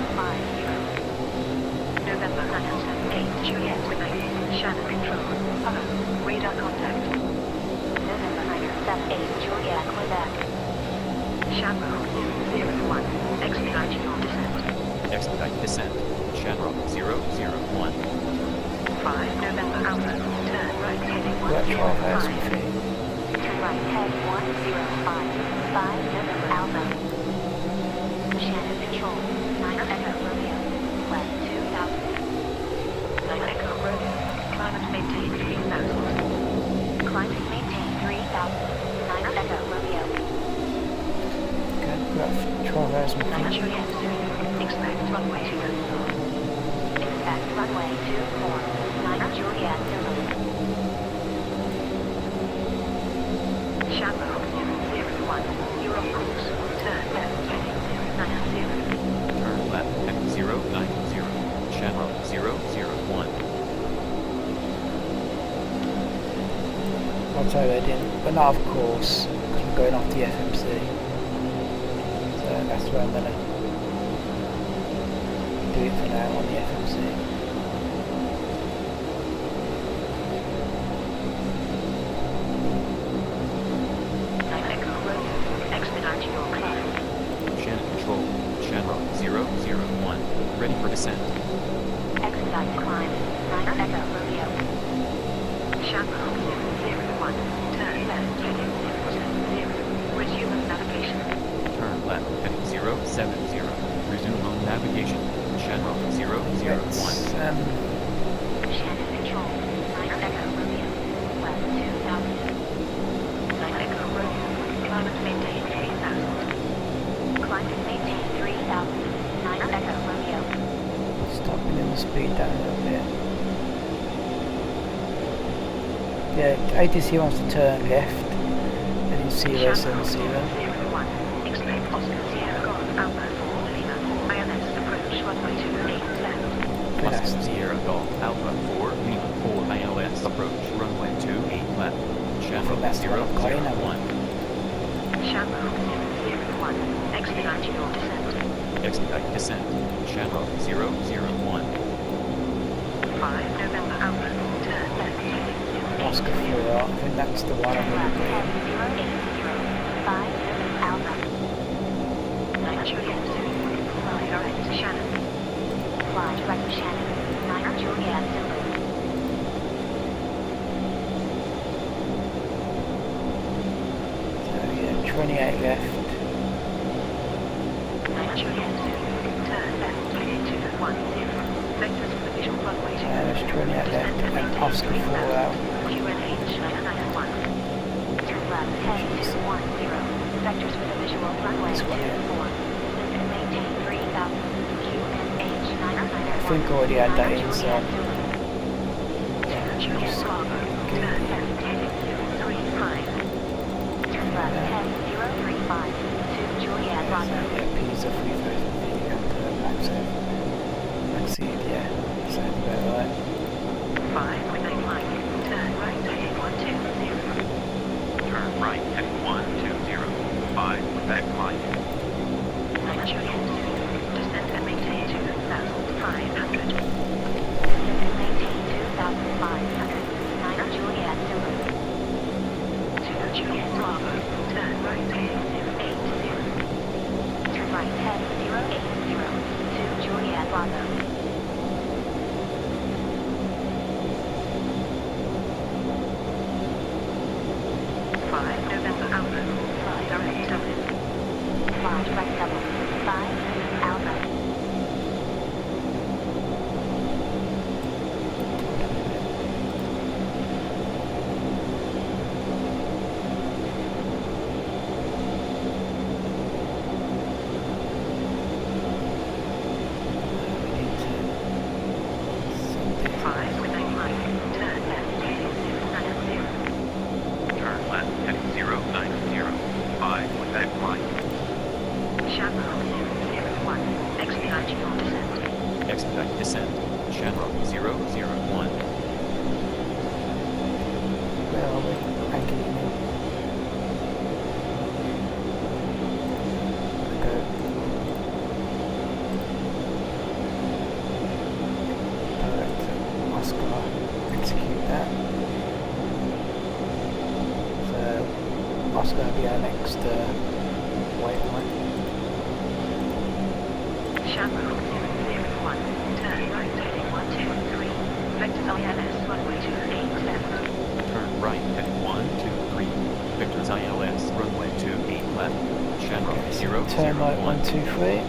November 978 Juliet Quebec. Shannon control. Hello. Radar contact. November 978 Juliet Quebec. Shamrock 001. Expedite your descent. Expedite descent. Shamrock 001. 5 November Alpha. Turn right heading We're at 12,000 105. feet. Turn right head 105. 5 November Alpha. Shannon control. 9 Echo Romeo. West 2000. 9 Echo Romeo. Climate maintain 3000. Climate maintain 3000. 9 Echo Romeo. Okay, we're at 12,000 9 feet. Juliet Zulu. Expect runway 24. Expect runway 24. 9 Juliet Zulu. Shamrock 001. You're on course. Turn left heading 090. Turn left at 090. Shamrock 001. I'll tell you, we're not off course because we're going off the FMC. So that's where I'm going to do it for now on the FMC. Echo Romeo. Expedite your climb. Shannon control. Shamrock 001. Ready for descent. Expedite climb. 9 Echo Romeo. Shamrock 001. Turn left heading 070. Resume navigation. Turn left heading 070. Resume on navigation. Shamrock 001. Shannon control. 9 Echo Romeo. West 2000. 9 Echo Romeo. Climate maintain 3000. Climate maintain 3000. the speed down a little bit. Yeah, ATC wants to turn left, heading 070. 01. Explain Oscar Sierra Golf Alpha 4 Lima 4 ILS approach runway 28 left. Oscar Sierra Golf Alpha 4 Lima 4 ILS approach runway 28 left. Channel that's the one I've got in, 001. Shamrock 001. Expedite your descent. Expedite descent. Channel 001. 5 November Alpha. Turn left heading 08. Oscar 4, I think that's the one I'm going to Left put in. 10 080. 5 November Alpha. Nine Juliet 01. Fly direct to Shannon. Fly direct to Shannon. 9 Juliet 0. So yeah, 28 left. 9 Juliet 0. Turn left 2210. Vectors for the visual runway 2. There's 28 left and Oscar 4 out. QNH 991. Turn left 10210. Vectors for the visual runway This 24. one, yeah. And maintain 3000. QNH 991. I think I already had that in, so Juliet Bravo. Turn left heading 035. Turn left 10035. To Juliet Bravo. yeah, Pisa 3000 feet and Maxi, yeah, sounds about right. 5 with a flight. Turn right heading 120. Turn right heading 120. 5 with that climb. 9 Juliet 0. Descend and maintain 2500. Maintain 2500. 9 Juliet 0. 2 Juliet Bravo. Turn right heading 080. Turn right heading 080. 2 Juliet Bravo. November Alpha. Fly direct Dublin. Fly direct Dublin. 5 November Alpha. We need to send this. 5 with a flight. Turn left heading 090. Turn left heading 090. 5 with that climb. Shamrock 001. Expedite your descent. Expedite descent. Channel 001. Where are we? AGINI. Go. Direct to Oscar. Execute that. So Oscar will be our next waypoint. Shamrock 001. Turn right heading 123. Vectors ILS runway 28 left. Turn right heading 123. Victor's ILS runway 28 left. Channel Turn right 001. 123.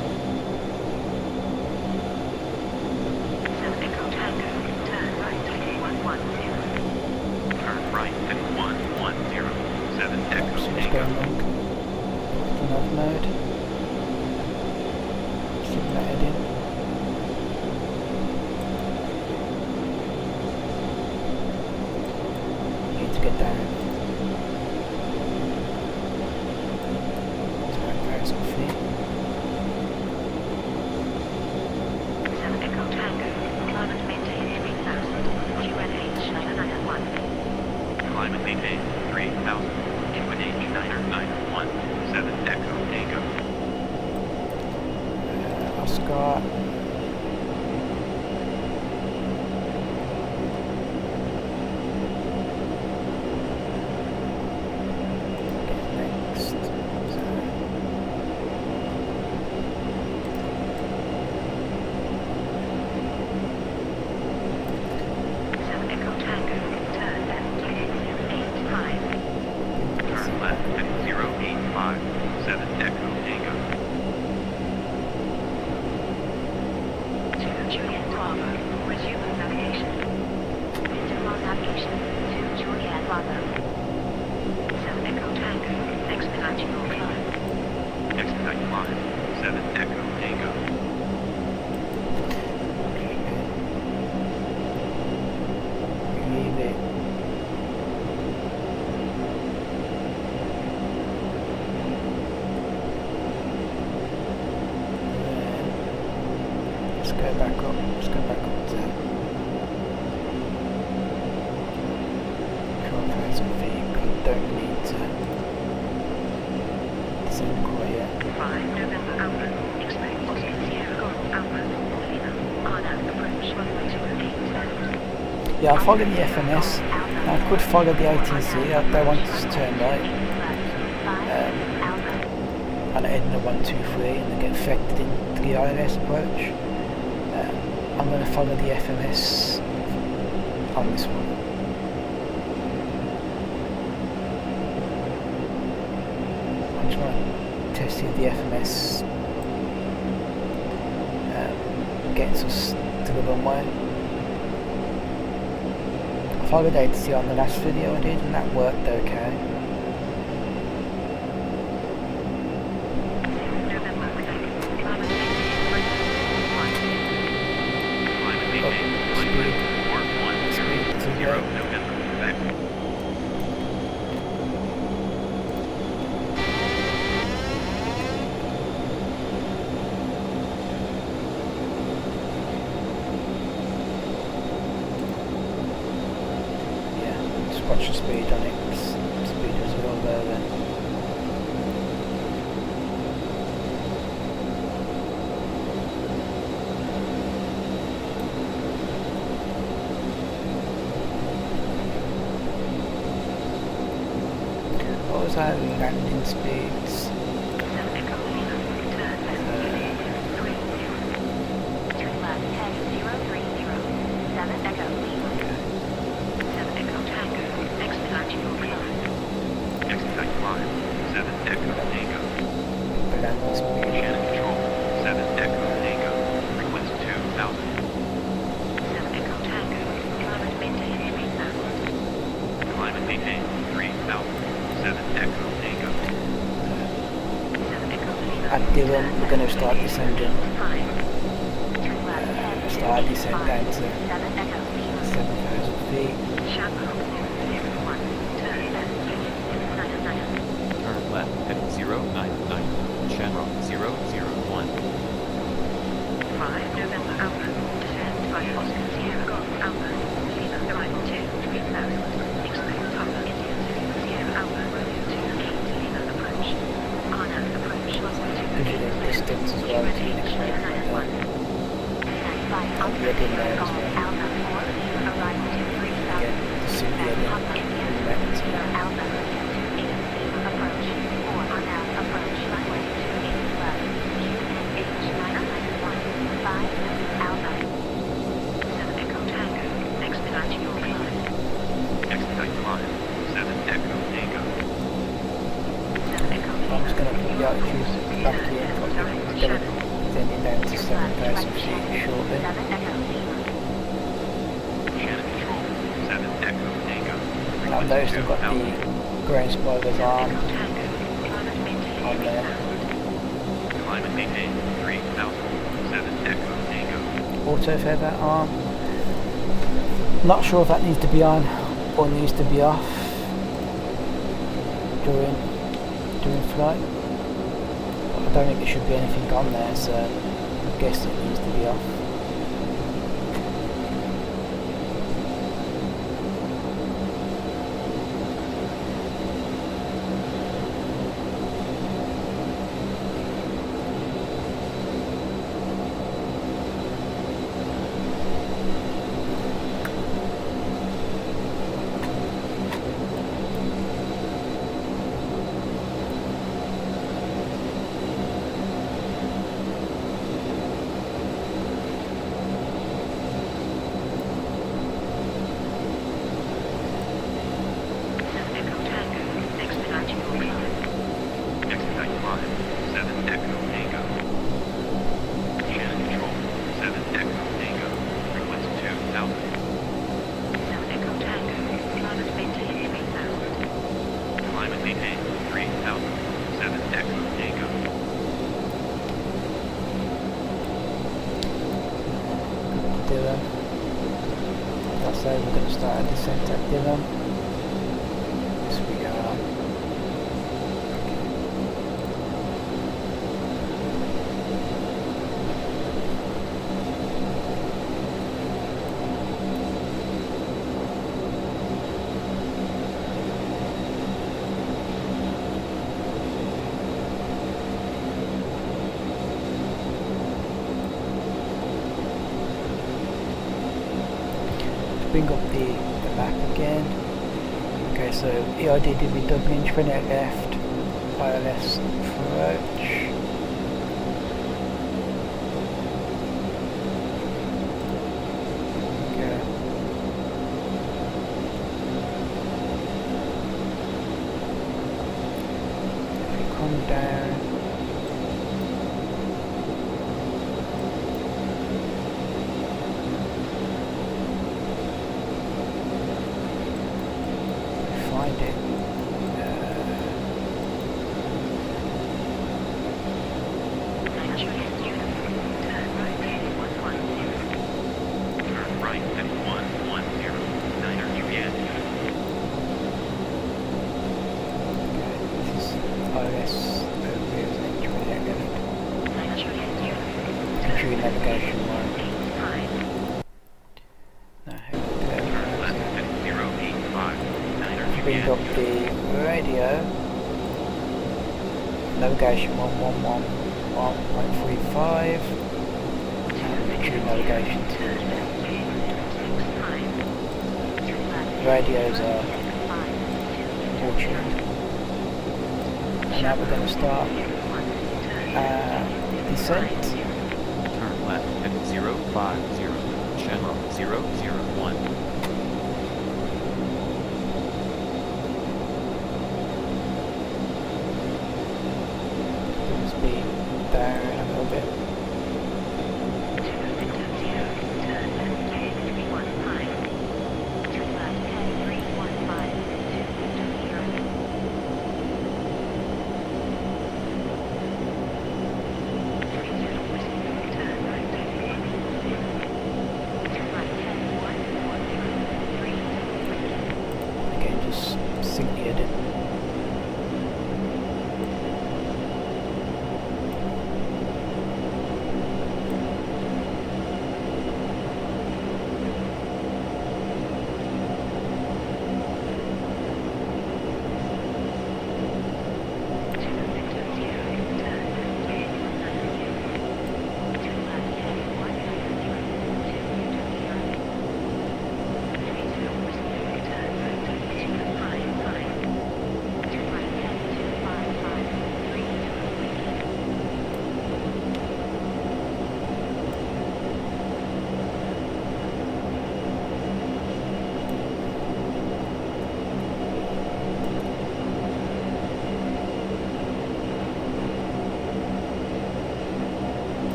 7 Echo Tango. Turn right heading 110. Turn right heading 110. 7 Echo What's Tango. going on? Nav mode. Keep that heading. Need to get down. 12,000 feet. 7 Echo Tango. Climb and maintain 3000. QNH 991. Climate maintain 3000. QNH 991. 7 Echo Tango. Oscar. Next. Seven Echo Tango. Turn left heading 085. Turn left heading 085. 7 Echo Tango. let's go back up. Let's go back up to 12,000 feet. Don't need to descend quite yet. 5 November Alpha. Expect Oscar Sierra Golf Alpha. Lima. Arnav approach runway 28. Yeah, I'll follow the FMS. I could follow the ATC. They want us to turn right. And head in the 123 and then get affected into the ILS approach. I'm going to follow the FMS on this one. I just want to test if the FMS gets us to the runway. I followed ATC on the last video I did and that worked okay. Watch the speed on it, speed is well there then. What was our landing speeds? 7 Echo Tango. At Dublin, we're going to start descending. Start descent down to 7,000 feet. Turn left at 099. Shannon 001. 5 November Alpha. Descend by Oscar Sierra Golf Alpha. Lima arrival 2 3000. Expect Papa India Sierra Alpha. Romeo 28 Lima approach. Arnav approach. Gives you the distance as well to the next one. I'll be in there as well. Again, the Simbrief Route in the Expedite climb. 7 Echo Tango. I'm just going to put the altitude back here and get it descending down to 7,000 feet shortly. Shannon Control. 7 Echo Tango. I've noticed I've got the ground spoilers armed on there. Climb and maintain 3000. 7 Echo Tango. Auto feather arm. Not sure if that needs to be on or needs to be off during flight. I don't think there should be anything on there, so I guess it needs to be off. Expedite climb. 7 Echo Tango. Shannon Control. 7 Echo Tango. Frequency 2000. Climb and maintain 3000. 7 Echo Tango. Dylan. That's how we're going to start a descent at Dylan. Yes, we are. bring up the map again. Okay, so EIDW Dublin, 28 left, ILS approach. Okay. If you come down, find it. Turn right at 110. Niner UTCAir. This is ILS over here, isn't it? 28 left. Entry navigation one. No, Turn left at 085. Niner bring up UTCAir. the radio. Navigation 111 1.35. And entry navigation 2 as well. Radios are all tuned. And now we're going to start descent. Turn left at 050. Channel 001. Speed down a little bit. Again, just sync the edit.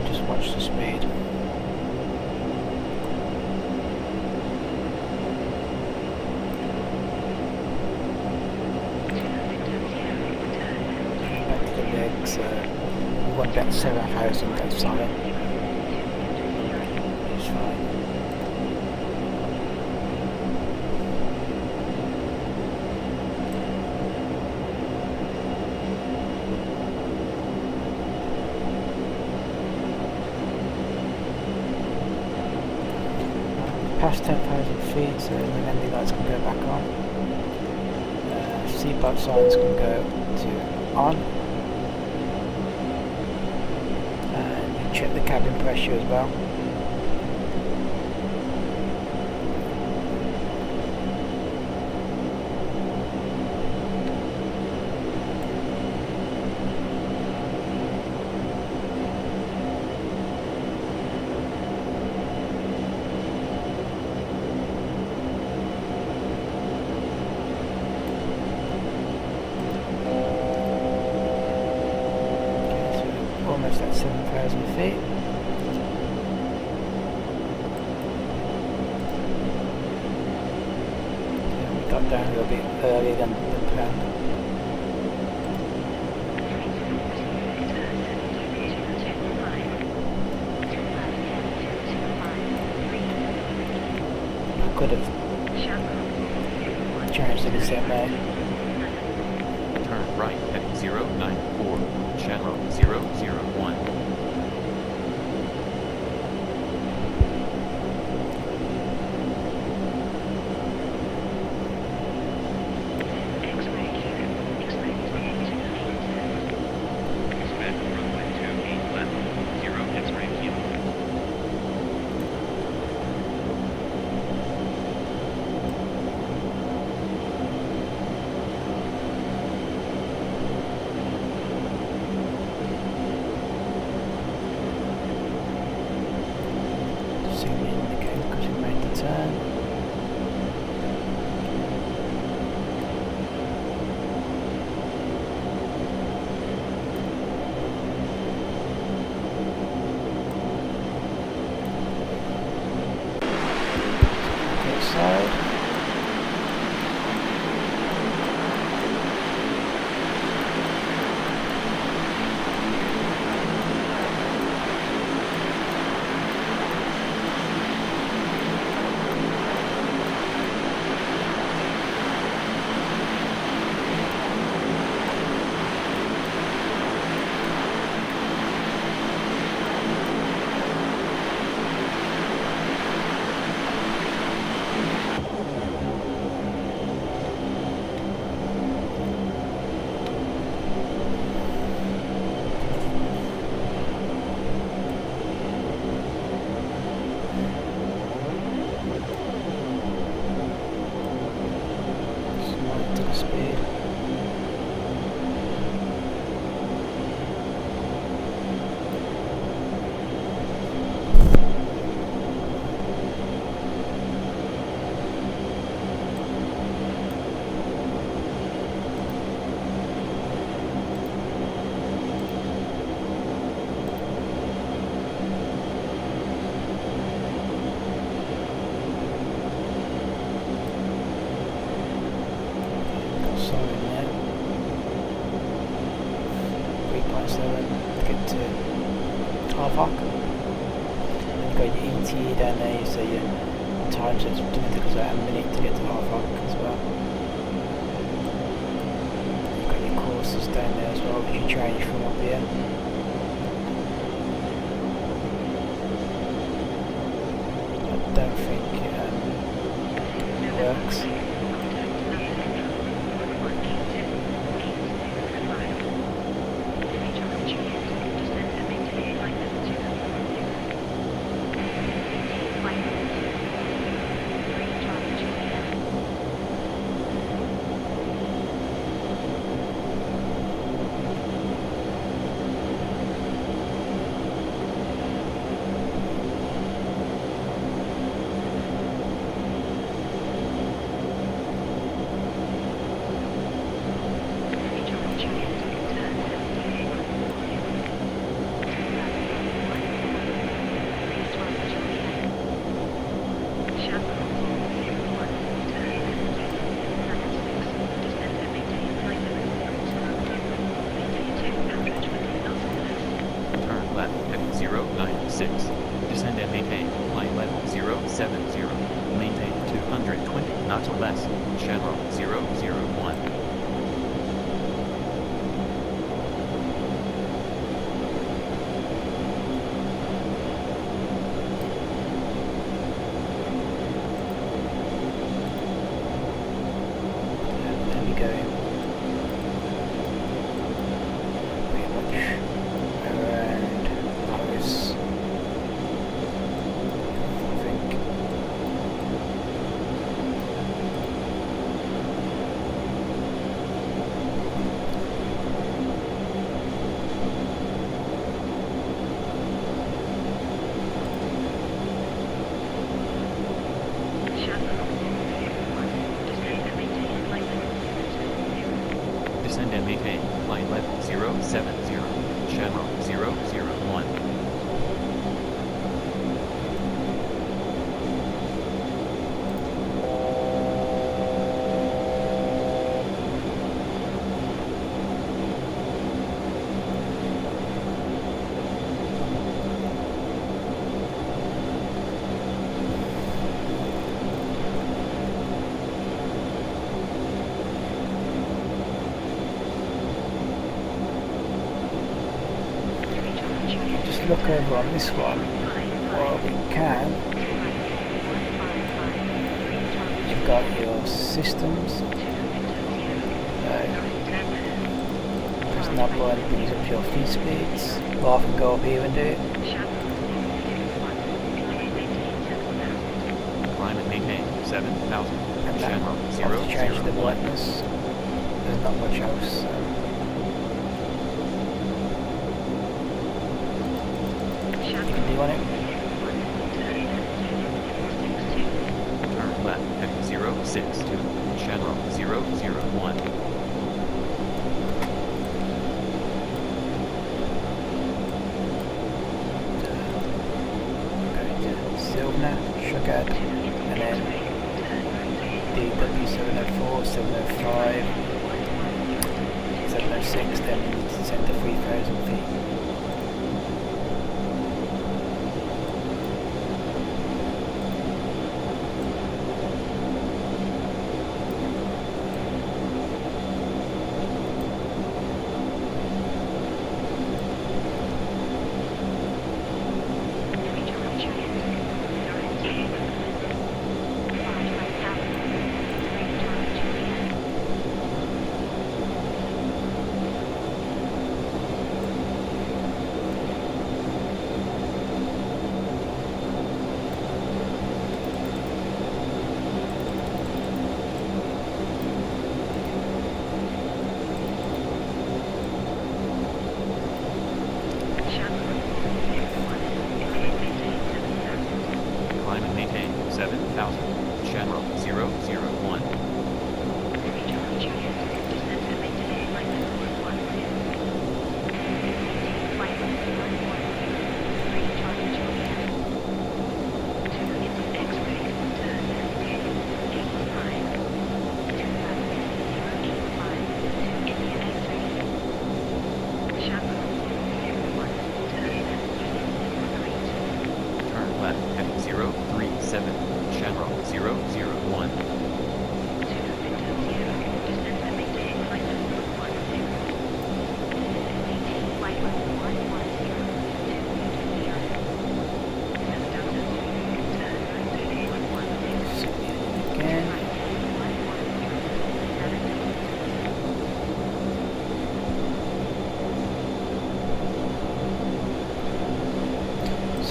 Just watch the speed. Back to the legs. We want that 7,000 outside. It's fine. Past 10,000 feet, so the landing lights can go back on. Seatbelt signs can go to on. And you check the cabin pressure as well. Almost at 7,000 feet. Yeah, we got down a little bit earlier than planned. I could have changed the descent mode. Turn right at 094. Channel 001. Expect runway 28 left. 0 X-ray kilo. 6.7 to get to Harvard. Then you got your ETA down there, so your time sets took us about a minute to get to Harvard as well. You've got your courses down there as well, which you change from up here. I don't think it works. Look over on this one, or we can. You've got your systems. Pressing that button brings up your feed speeds. Or I can go up here and do it. Climb and maintain 7,000. And Channel then 0, to change 0, the 1. brightness. There's not much else. On it. Turn left heading 062, channel 001. Going to Silver, Sugar, and then DW 704, 705, 706, then we need to send to 3,000 feet.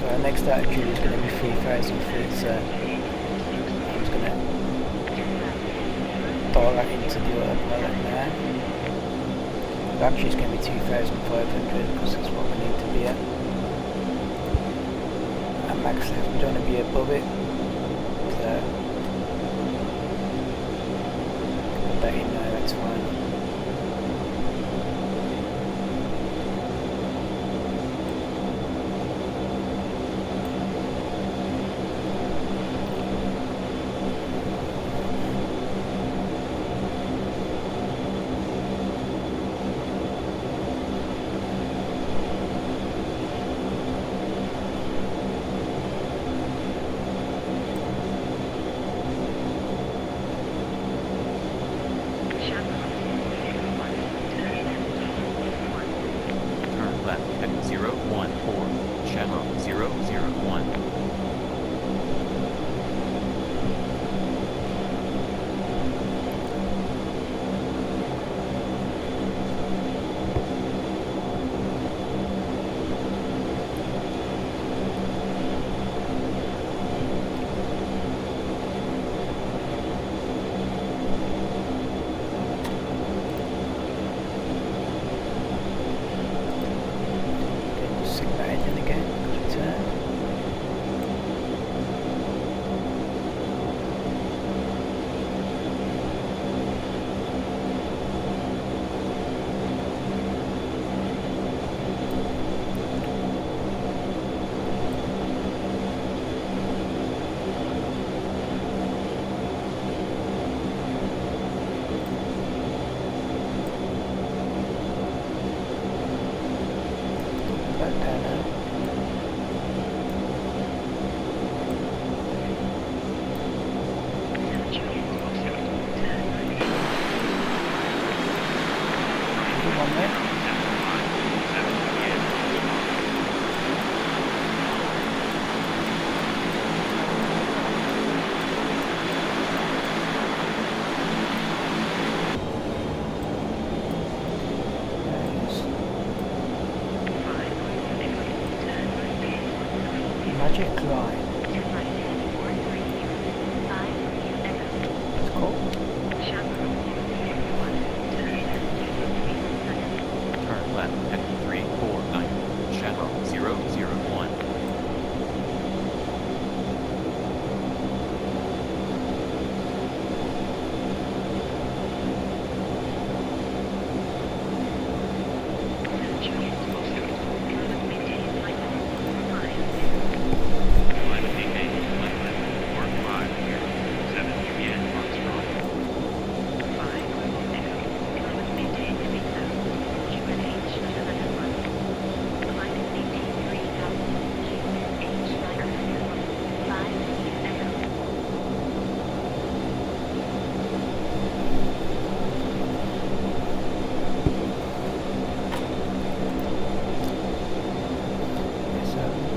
our next altitude is going to be 3,000 feet, so I'm just going to dial that into the autopilot now. But actually it's going to be 2,500 because that's what we need to be at. At max left, we don't want to be above it, so put that in there, that's fine.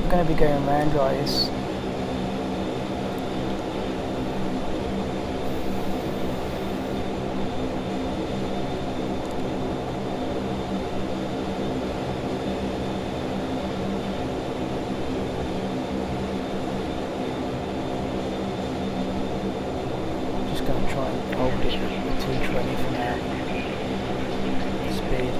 Going to be going around, guys. Just going to try and hold it at 220 for now. Speed.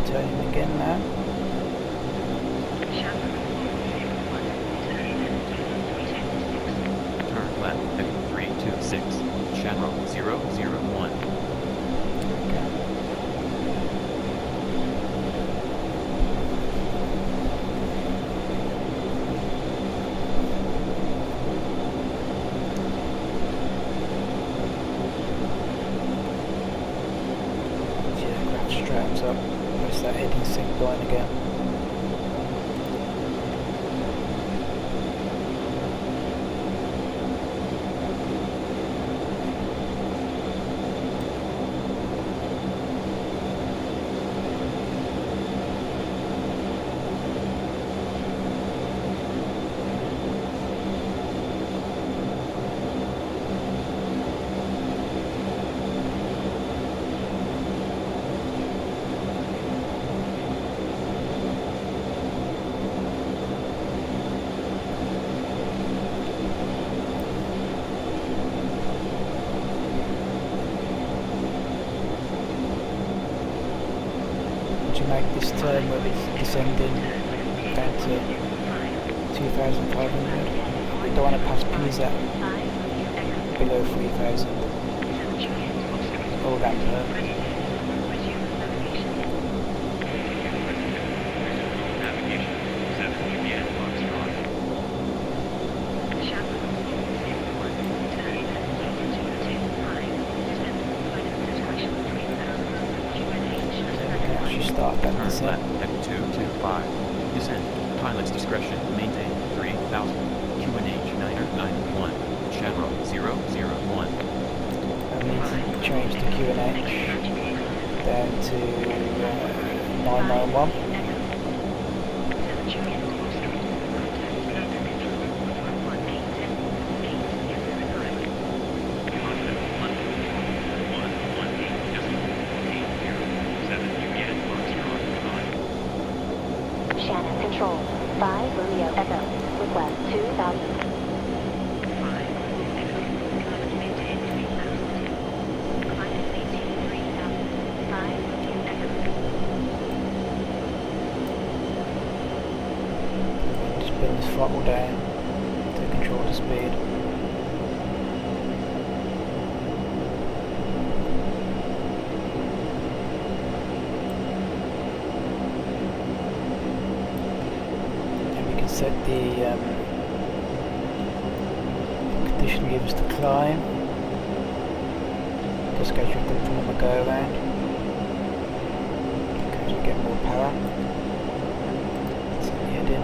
Turning again now. Turn left at 326, channel 001. Okay. zone where it's descending down to 2,500. We don't want to pass Pisa below 3,000 or ramp up. Start that Turn descent. left at 225. Descent. Pilot's discretion. Maintain 3000. QNH 991. Chevron 001. I need to change the QNH down to 991. Shannon control. 5 Romeo Echo. Request 2000. Just bring this throttle down to control the speed. Set the condition levers to climb. Just go through the form a go around. Because we get more power. Set the head in.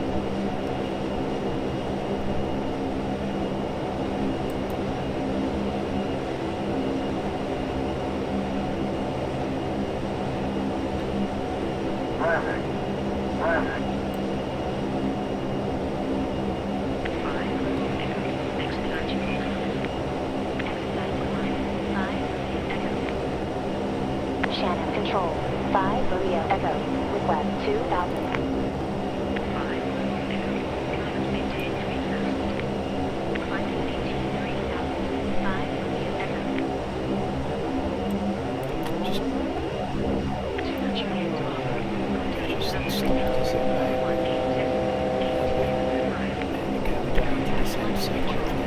Shannon control. 5 Romeo Echo. Request 2000. Just stop this at now. There we go, we don't need to descend so quickly.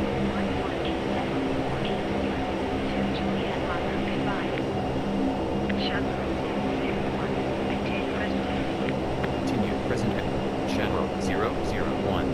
Continue. Present. Chevron 001.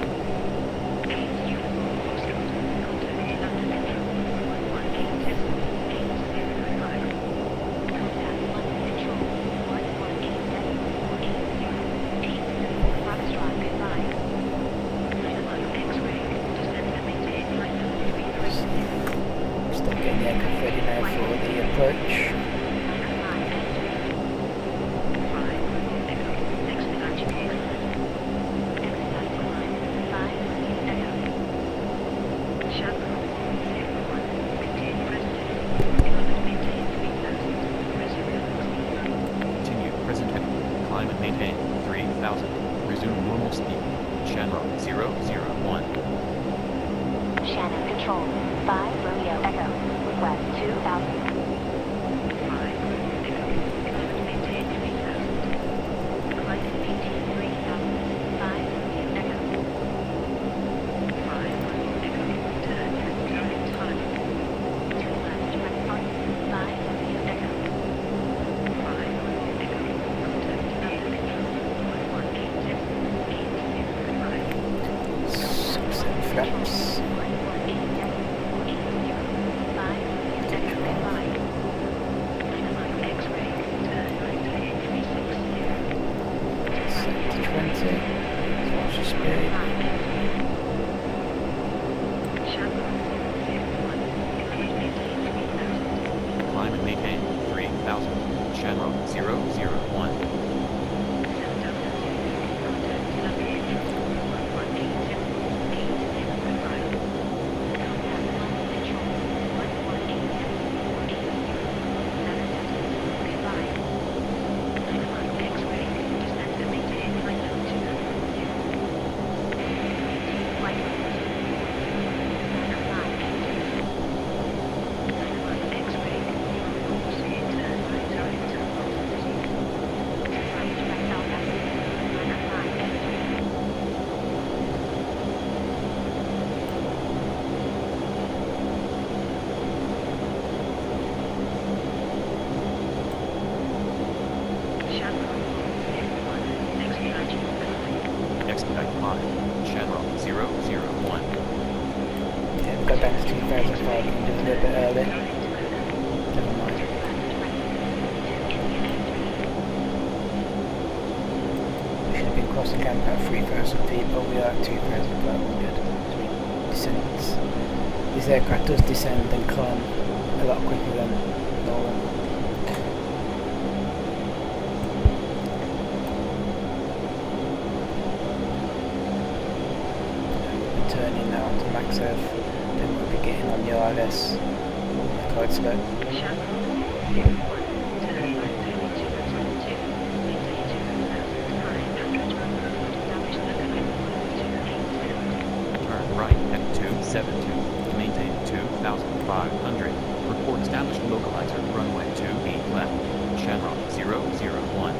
Start getting the aircraft ready now for the approach. Continue. Present. Climb and maintain 3000. Resume normal speed. Chevron 001. Shannon control. 5 Romeo Echo. Request 2000. Flaps. Set to 20. Watch the speed. Climb and maintain 3000. Chevron 001. expedite climb. Shannon 001. Yeah, we've got down to 2005 and just a little bit early. Never mind. We should have been crossing camp at 3,000 feet, but we are at 2,000 feet. We're good. So we descends. This aircraft does descend and climb a lot quicker than normal. Turning now onto max F, then we'll be getting on the ILS quite slow. Turn right at 272. Maintain 2,500. Report established localizer runway 28 left. Shannon 001.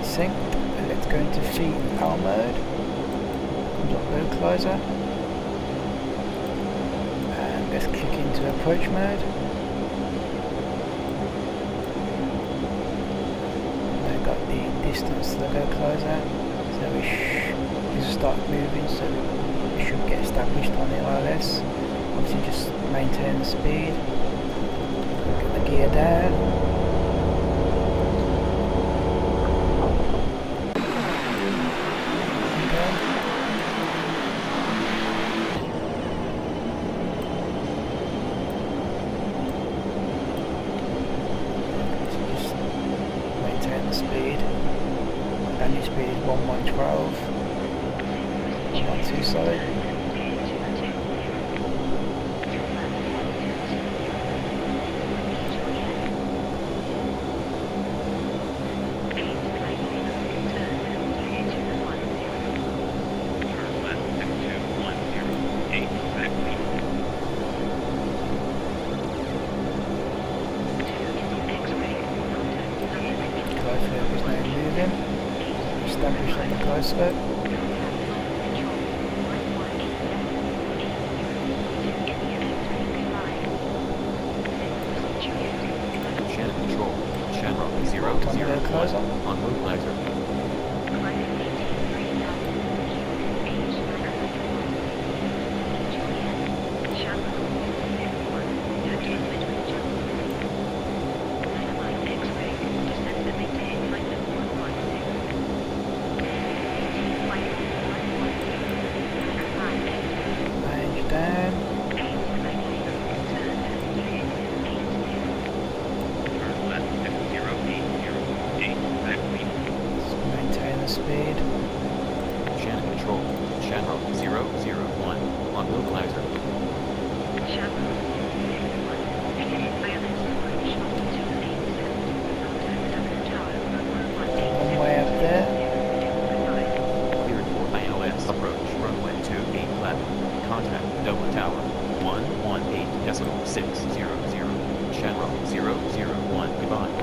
Sync, and let's go into VTOL mode. Comes up localizer, and let's click into approach mode. Now got the distance to the localizer, so we should start moving. So we should get established on the ILS. Obviously, just maintain the speed. Get the gear down. Speed. Landing speed is 1112. 112 solid. Established on the glide slope. Shannon control. Shannon 001 on localizer. Speed. Shannon control. Shannon 001 on localizer. One way up there. Cleared for ILS approach. Runway 28 left. Contact Dublin Tower 118.600. Shannon 001. Goodbye.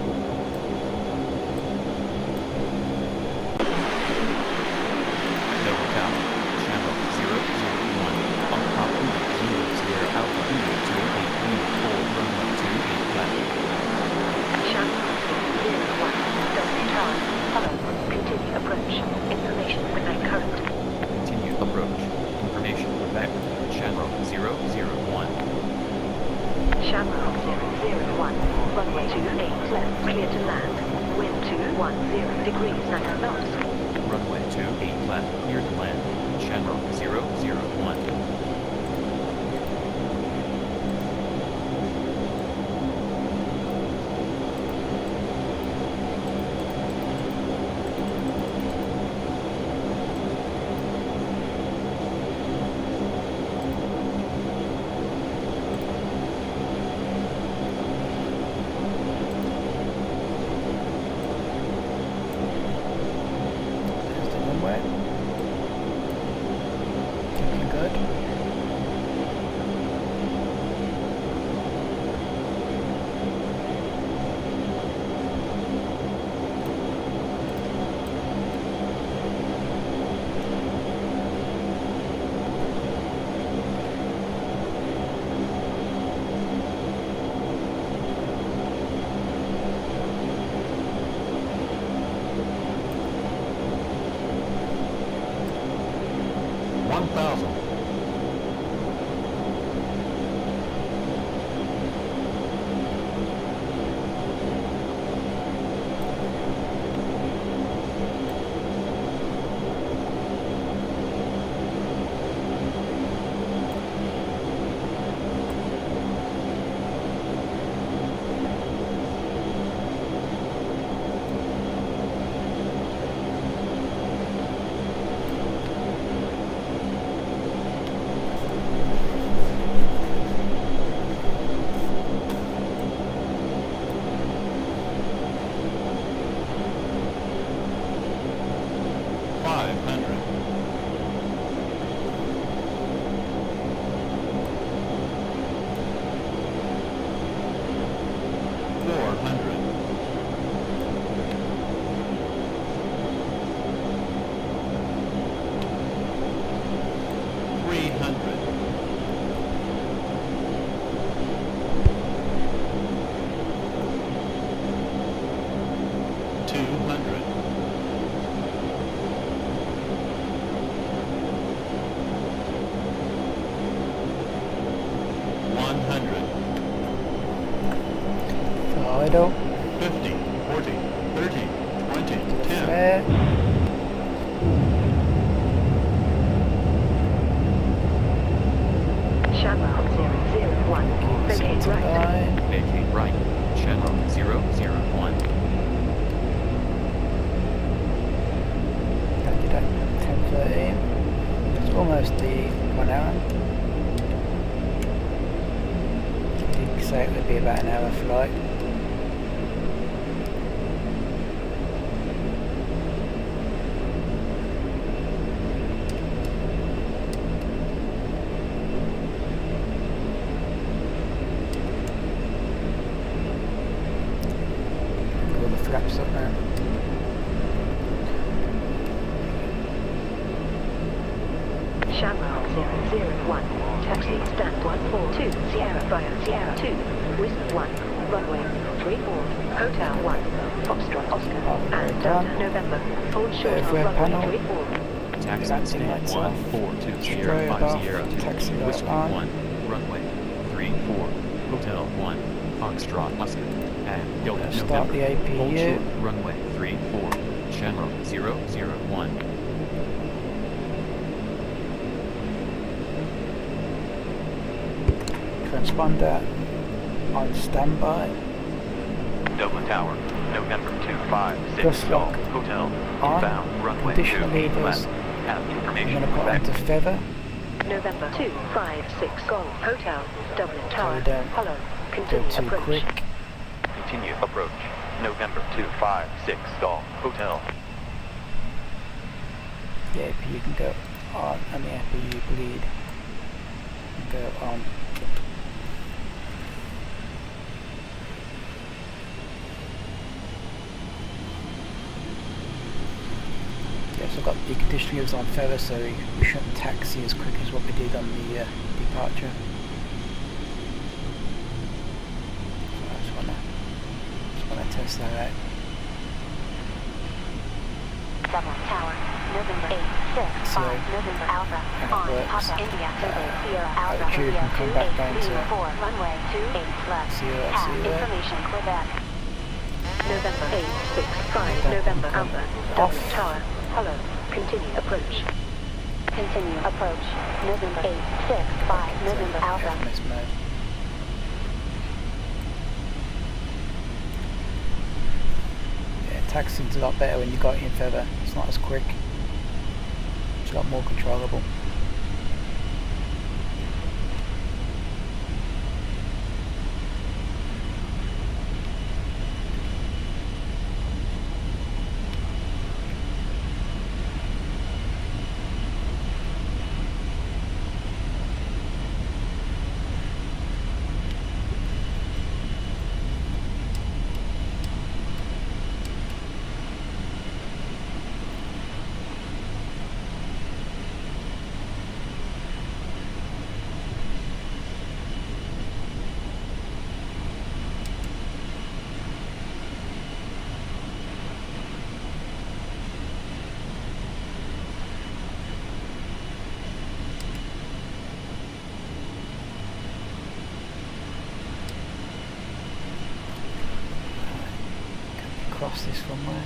Runway 28 left, clear to land. Wind 210 degrees 9 knots. Runway 28 left, clear to land. Shannon 001. Looking good. 1000. Idle. 50, 40, 30, 20, 10. Flare. Shannon 001. Vacate right. Line. Vacate right. Channel 001. Landed at 10:13. It's almost the 1 hour. I did say it would be about an hour flight. All the flaps up now. Shamrock 001. Taxi stand 142. Sierra via Sierra 2. Whistler 1. Runway 34. Hotel 1. Foxtrot Oscar. And Delta November. Hold short on Fairfield runway panel. 34. Taxi Landing stand lights off. 142 Spray Sierra 5 above. Sierra 2. Taxi light Whistler on. 1. Runway 34. Hotel 1. Foxtrot Oscar. And Delta Start November. the APU. Hold short. Runway 34. Channel 001. Transponder on standby. Dublin Tower, November 256 Gust Golf lock Hotel, on. inbound runway Conditional 28 levers. left. Have I'm information going to put Quebec. onto feather. November 256 Golf Hotel. Dublin Tower. don't Hello. Go Continue too approach. quick. Continue approach. November 256 Golf Hotel. The APU can go on and the APU bleed can go on. Yes, I've got the conditional levers on feather, so we shouldn't taxi as quick as what we did on the departure. So I just wanna test that out. Dublin Tower. November 865. November Alpha. And it On works. Papa India. Sierra Alpha. Altitude can come back down to 4. Runway 28 left. Sierra, Have Sierra. information Quebec. November 865. That November can come Alpha. off. Dublin Tower. Hello. Continue approach. Continue approach. November 865. November Alpha. FMS mode. Yeah, taxiing's a lot better when you got it in feather. It's not as quick. It's a lot more controllable. cross this runway.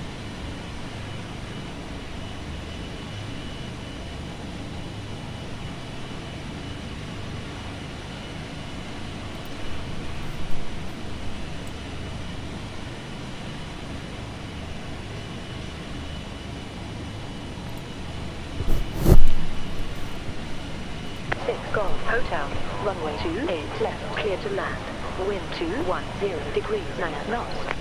Golf Hotel, runway 28 left, clear to land. Wind 210 degrees 9 knots.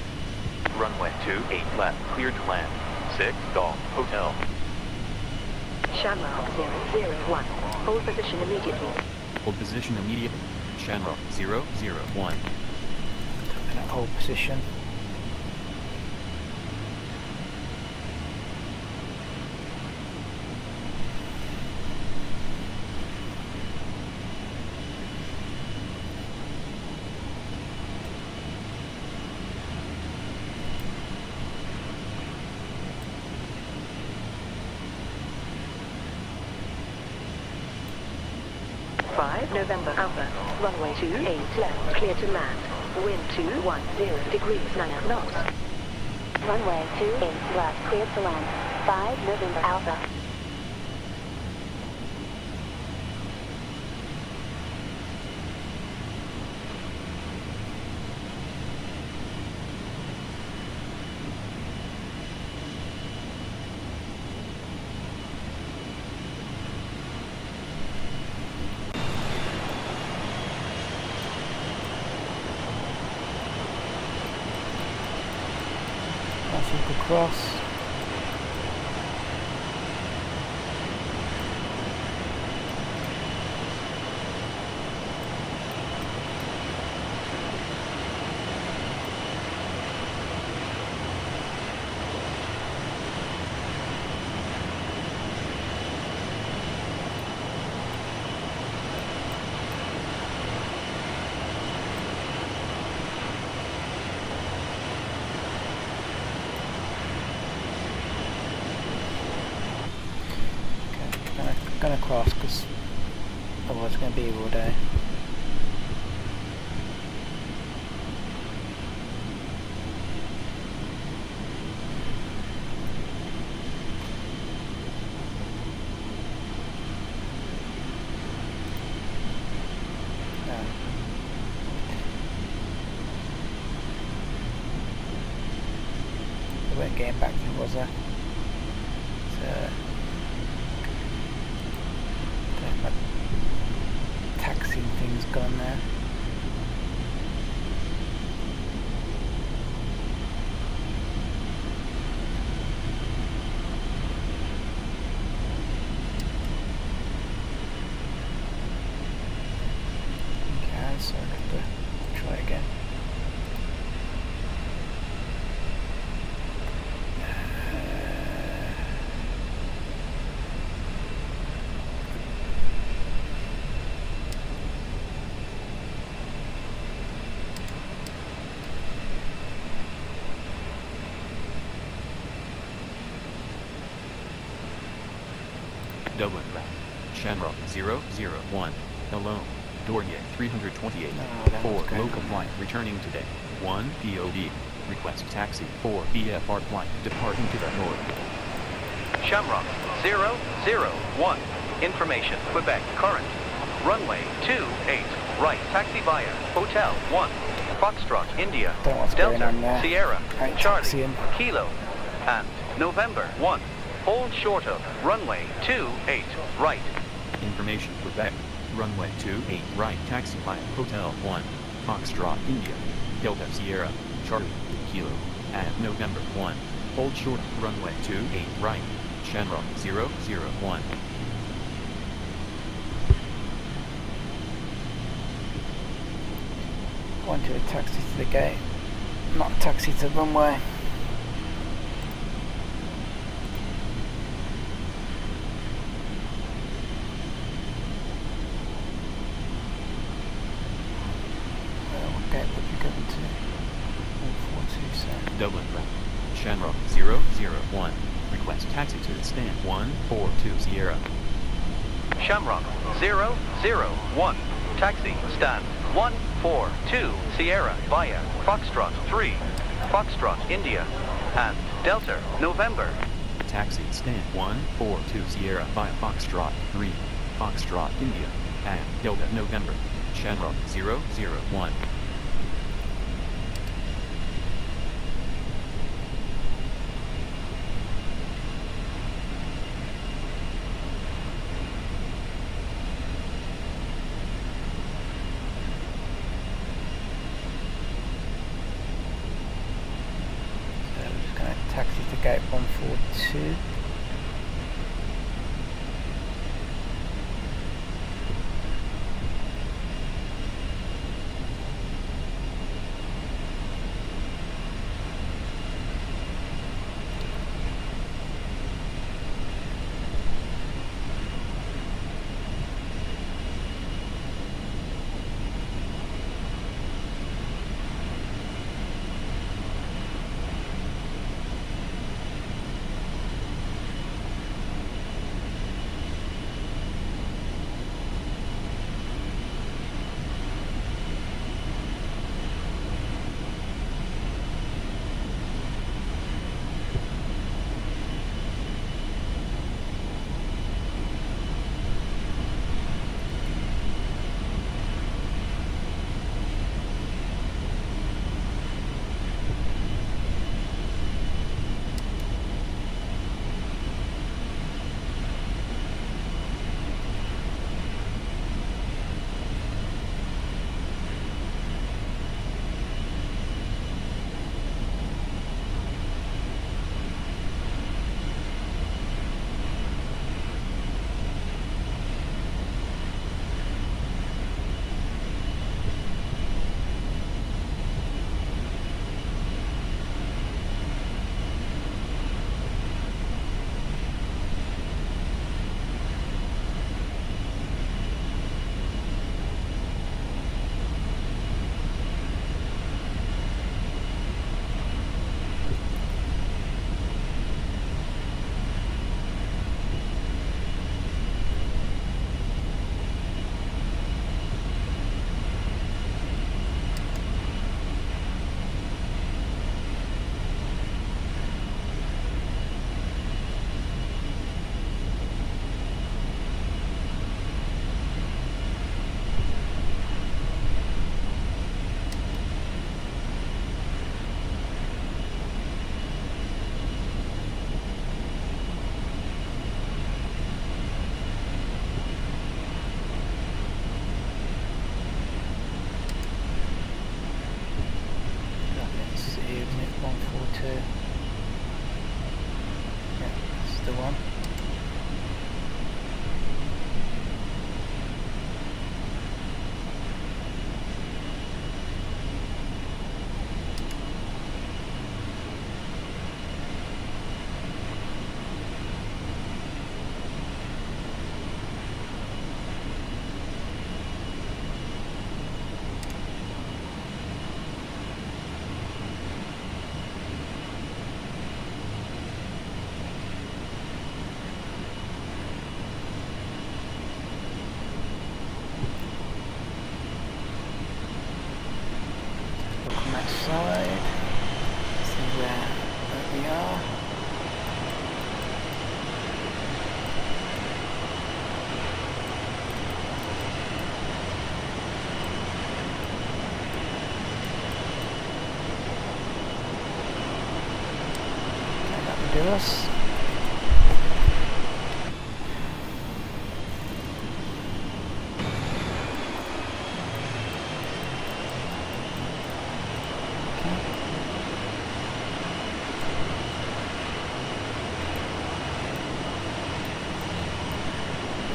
Runway 28 left, cleared to land. 6 Golf Hotel. Shamrock 001, hold position immediately. Hold position immediately. Shamrock 001. In a hold position. November Alpha, runway 28 left, clear to land. Wind 210 degrees 9 knots. Runway 28 left, clear to land. 5 November Alpha. Across. Gonna cross because otherwise it's gonna be here all day. No. They weren't getting back to me, was there? So taxiing thing's gone there. Okay, so I have to try again. Dublin route. Shamrock 001. Alone. Dornier 328. No, 4 okay. local flight returning today. 1 POD. Request taxi. 4 BFR flight departing to the north. Shamrock 001. Information, Quebec, current. Runway 28, right, taxi via Hotel 1, Foxtrot, India, Don't know what's going Delta, on there. Sierra, Right, Charlie, taxiing. Kilo, and November 1. Hold short of runway 28, right. Information Quebec. Runway 28 right, taxi via Hotel 1, Foxtrot, India, Delta Sierra, Charlie, Kilo, at November 1. Hold short, runway 28 right, Shamrock 001. Wanted a taxi to the gate, not a taxi to the runway. What gate would you go to? 142, Dublin route. Shamrock 001. Request taxi to the stand 142 Sierra. Shamrock 001. Taxi stand 142 Sierra via Foxtrot 3, Foxtrot, India, and Delta, November. Taxi stand 142 Sierra via Foxtrot 3, Foxtrot India, and Delta November, Shannon 001. Taxi to gate 142. Side. See where we are. Okay, that will do us.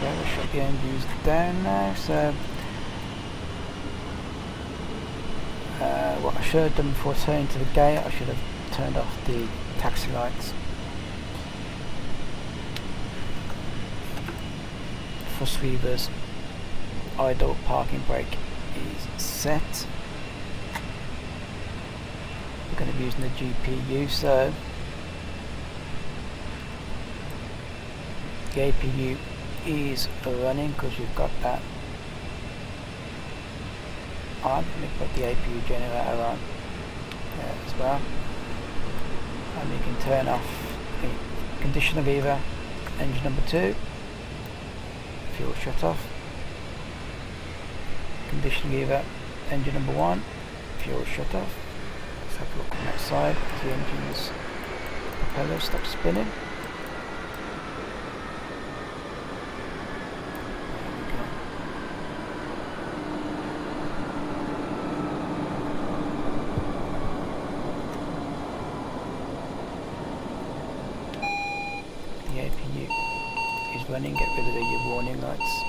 We should be able to use down now, so what I should have done before turning to the gate, I should have turned off the taxi lights. Thrust levers, idle parking brake is set. We're going to be using the GPU, so the APU is running because you've got that on. Let me put the APU generator on as well. and we can turn off the conditioner lever, engine number 2, fuel shut off, conditioner lever, engine number 1, fuel shut off. Let's have a look on that side as the engine's propeller stops spinning. The APU is running, get rid of your warning lights.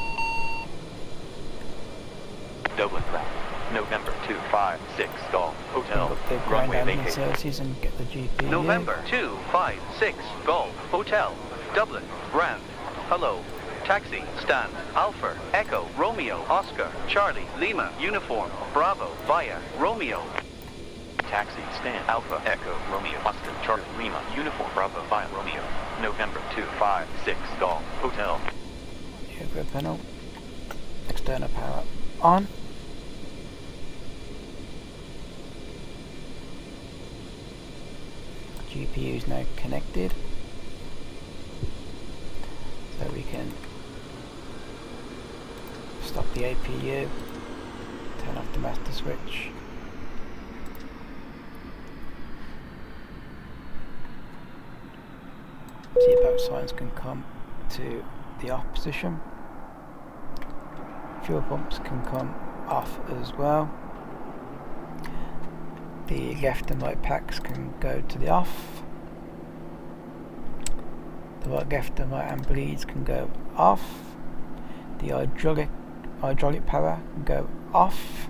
Dublin route. November 256 Golf Hotel. Look up the ground Runway handling vacated. services and get the GPU. November 256 Golf Hotel, Dublin, Grand. Hello. Taxi, stand, Alpha, Echo, Romeo, Oscar, Charlie, Lima, Uniform, Bravo, via, Romeo. Taxi stand Alpha Echo Romeo Oscar Charlie Lima Uniform Bravo via Romeo. November 256 Golf Hotel. Overhead panel. External power on. GPU is now connected, so we can stop the APU, turn off the master switch. Seatbelt signs can come to the off position. Fuel pumps can come off as well. The left and right packs can go to the off. The right, left and right hand bleeds can go off. The hydraulic power can go off.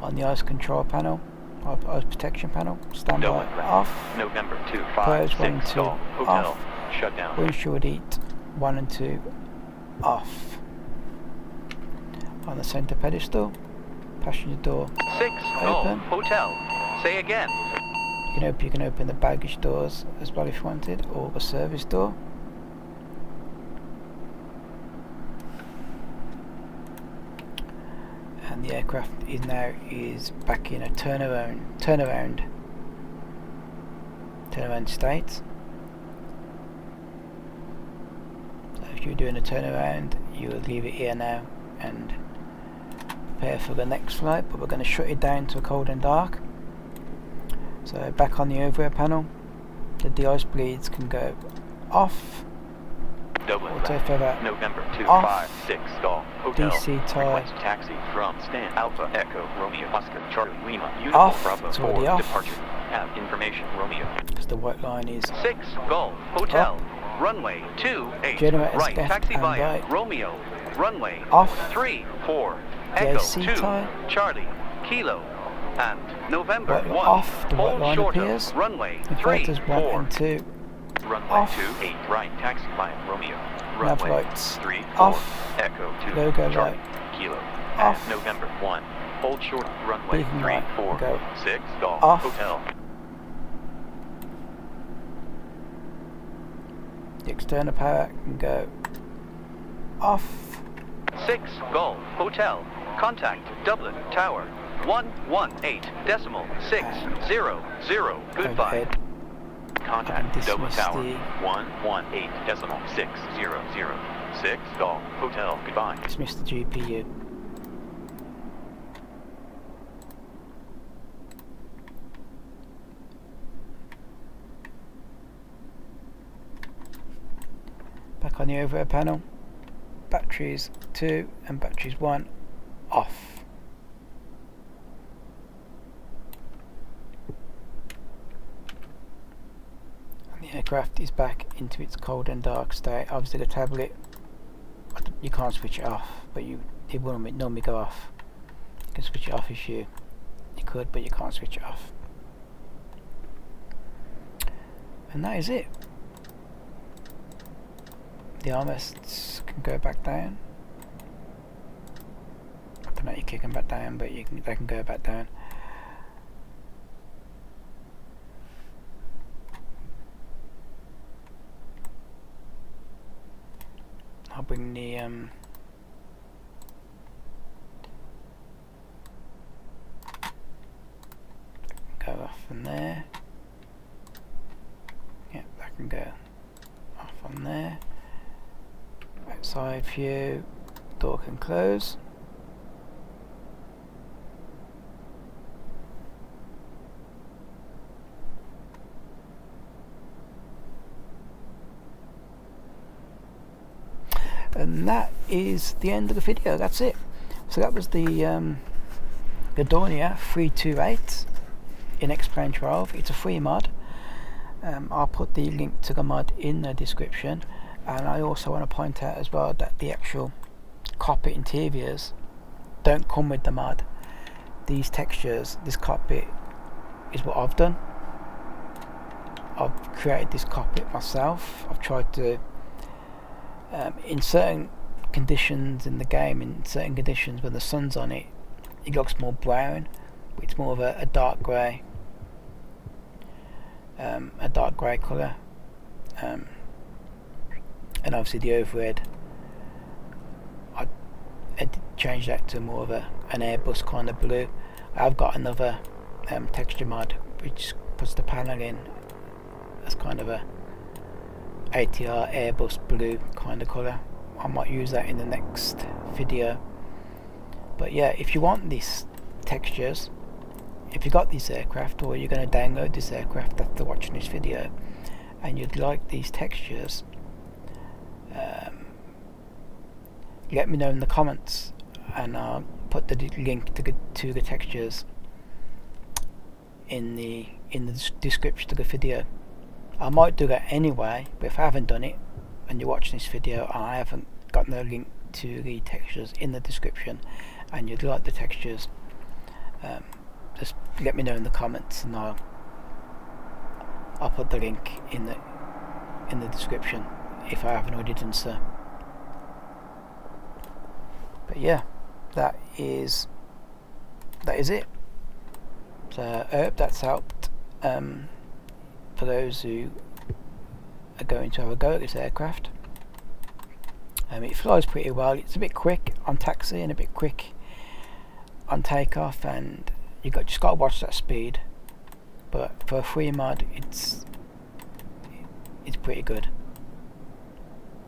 On the ice control panel, ice protection panel, standby off. November Players 1 and 256 2 Golf Hotel. off. Shut down. Windshield heat 1 and 2 off. On the centre pedestal, passenger door 6 Golf open. Hotel. Say again. You can open the baggage doors as well if you wanted, or the service door. And the aircraft is back in a turnaround state. So if you're doing a turnaround, you will leave it here now and prepare for the next flight, but we're going to shut it down to cold and dark. So back on the overhead panel, the de-ice bleeds can go off. Dublin Auto route. feather November off. 256 Golf Hotel. DC tie Request taxi from stand Alpha Echo Romeo Oscar Charlie Lima Uniform Off. Bravo It's 4 already off. departure. Have information Romeo. because the white line is 6 Golf Hotel. Runway 28. Generators Right. left Taxi and via right. Romeo. Runway off. 34. The Echo AC 2. tie. Charlie. Kilo. And November White 1. off. The white Hold line shorter. appears. Runway 3. Inverters 1 4. and 2 Runway off. 28 right. Taxi via Romeo. Nav Runway lights 3 off. Echo 2. Logo Charlie. light Kilo. off. At November 1. Hold short. Runway Beacon 3 light 4 go 6 Golf off. Hotel. The external power can go off. 6 Golf Hotel. Contact Dublin Tower 118.600. Goodbye. Overhead. Contact dismiss Dublin Tower the- 118.600. Golf Hotel. Goodbye. Dismiss the GPU. Back on the overhead panel, batteries 2 and batteries 1 off. And the aircraft is back into its cold and dark state. Obviously the tablet, you can't switch it off, but it wouldn't normally go off. You can switch it off if you could, but you can't switch it off. And that is it. The armrests can go back down. Automatically kick them back down, but they can go back down. I'll bring the from there. Yep, that can go off on there. Outside view, door can close. And that is the end of the video. That's it. So that was the Dornier 328 in Xplane 12. It's a free mod. I'll put the link to the mod in the description, and I also want to point out as well that the actual cockpit interiors don't come with the mod. These textures, this cockpit, is what I've done. I've created this cockpit myself. I've tried to in certain conditions in the game, in certain conditions when the sun's on it, it looks more brown. It's more of a dark grey, colour, and obviously the overhead, I changed that to more of an Airbus kind of blue. I've got another texture mod which puts the panel in as kind of a ATR Airbus blue kind of colour. I might use that in the next video. But yeah, if you want these textures, if you got this aircraft, or you're going to download this aircraft after watching this video, and you'd like these textures, let me know in the comments, and I'll put the link to the textures in the description of the video. I might do that anyway, but if I haven't done it and you're watching this video and I haven't got no link to the textures in the description, and you'd like the textures, just let me know in the comments, and I'll put the link in the description if I haven't already done so. But yeah, that is it. So I hope that's helped for those who are going to have a go at this aircraft. It flies pretty well. It's a bit quick on taxi and a bit quick on takeoff, and you just got to watch that speed. But for a free mod, it's pretty good,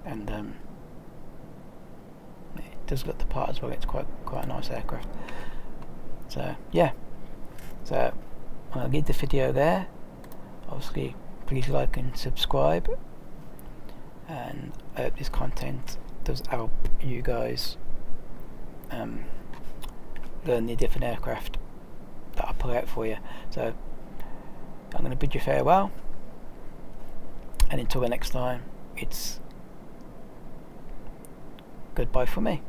and it does look the part as well. It's quite a nice aircraft. So yeah, so I'll leave the video there. Obviously, please like and subscribe, and I hope this content does help you guys learn the different aircraft that I put out for you. So I'm going to bid you farewell, and until the next time, it's goodbye for me.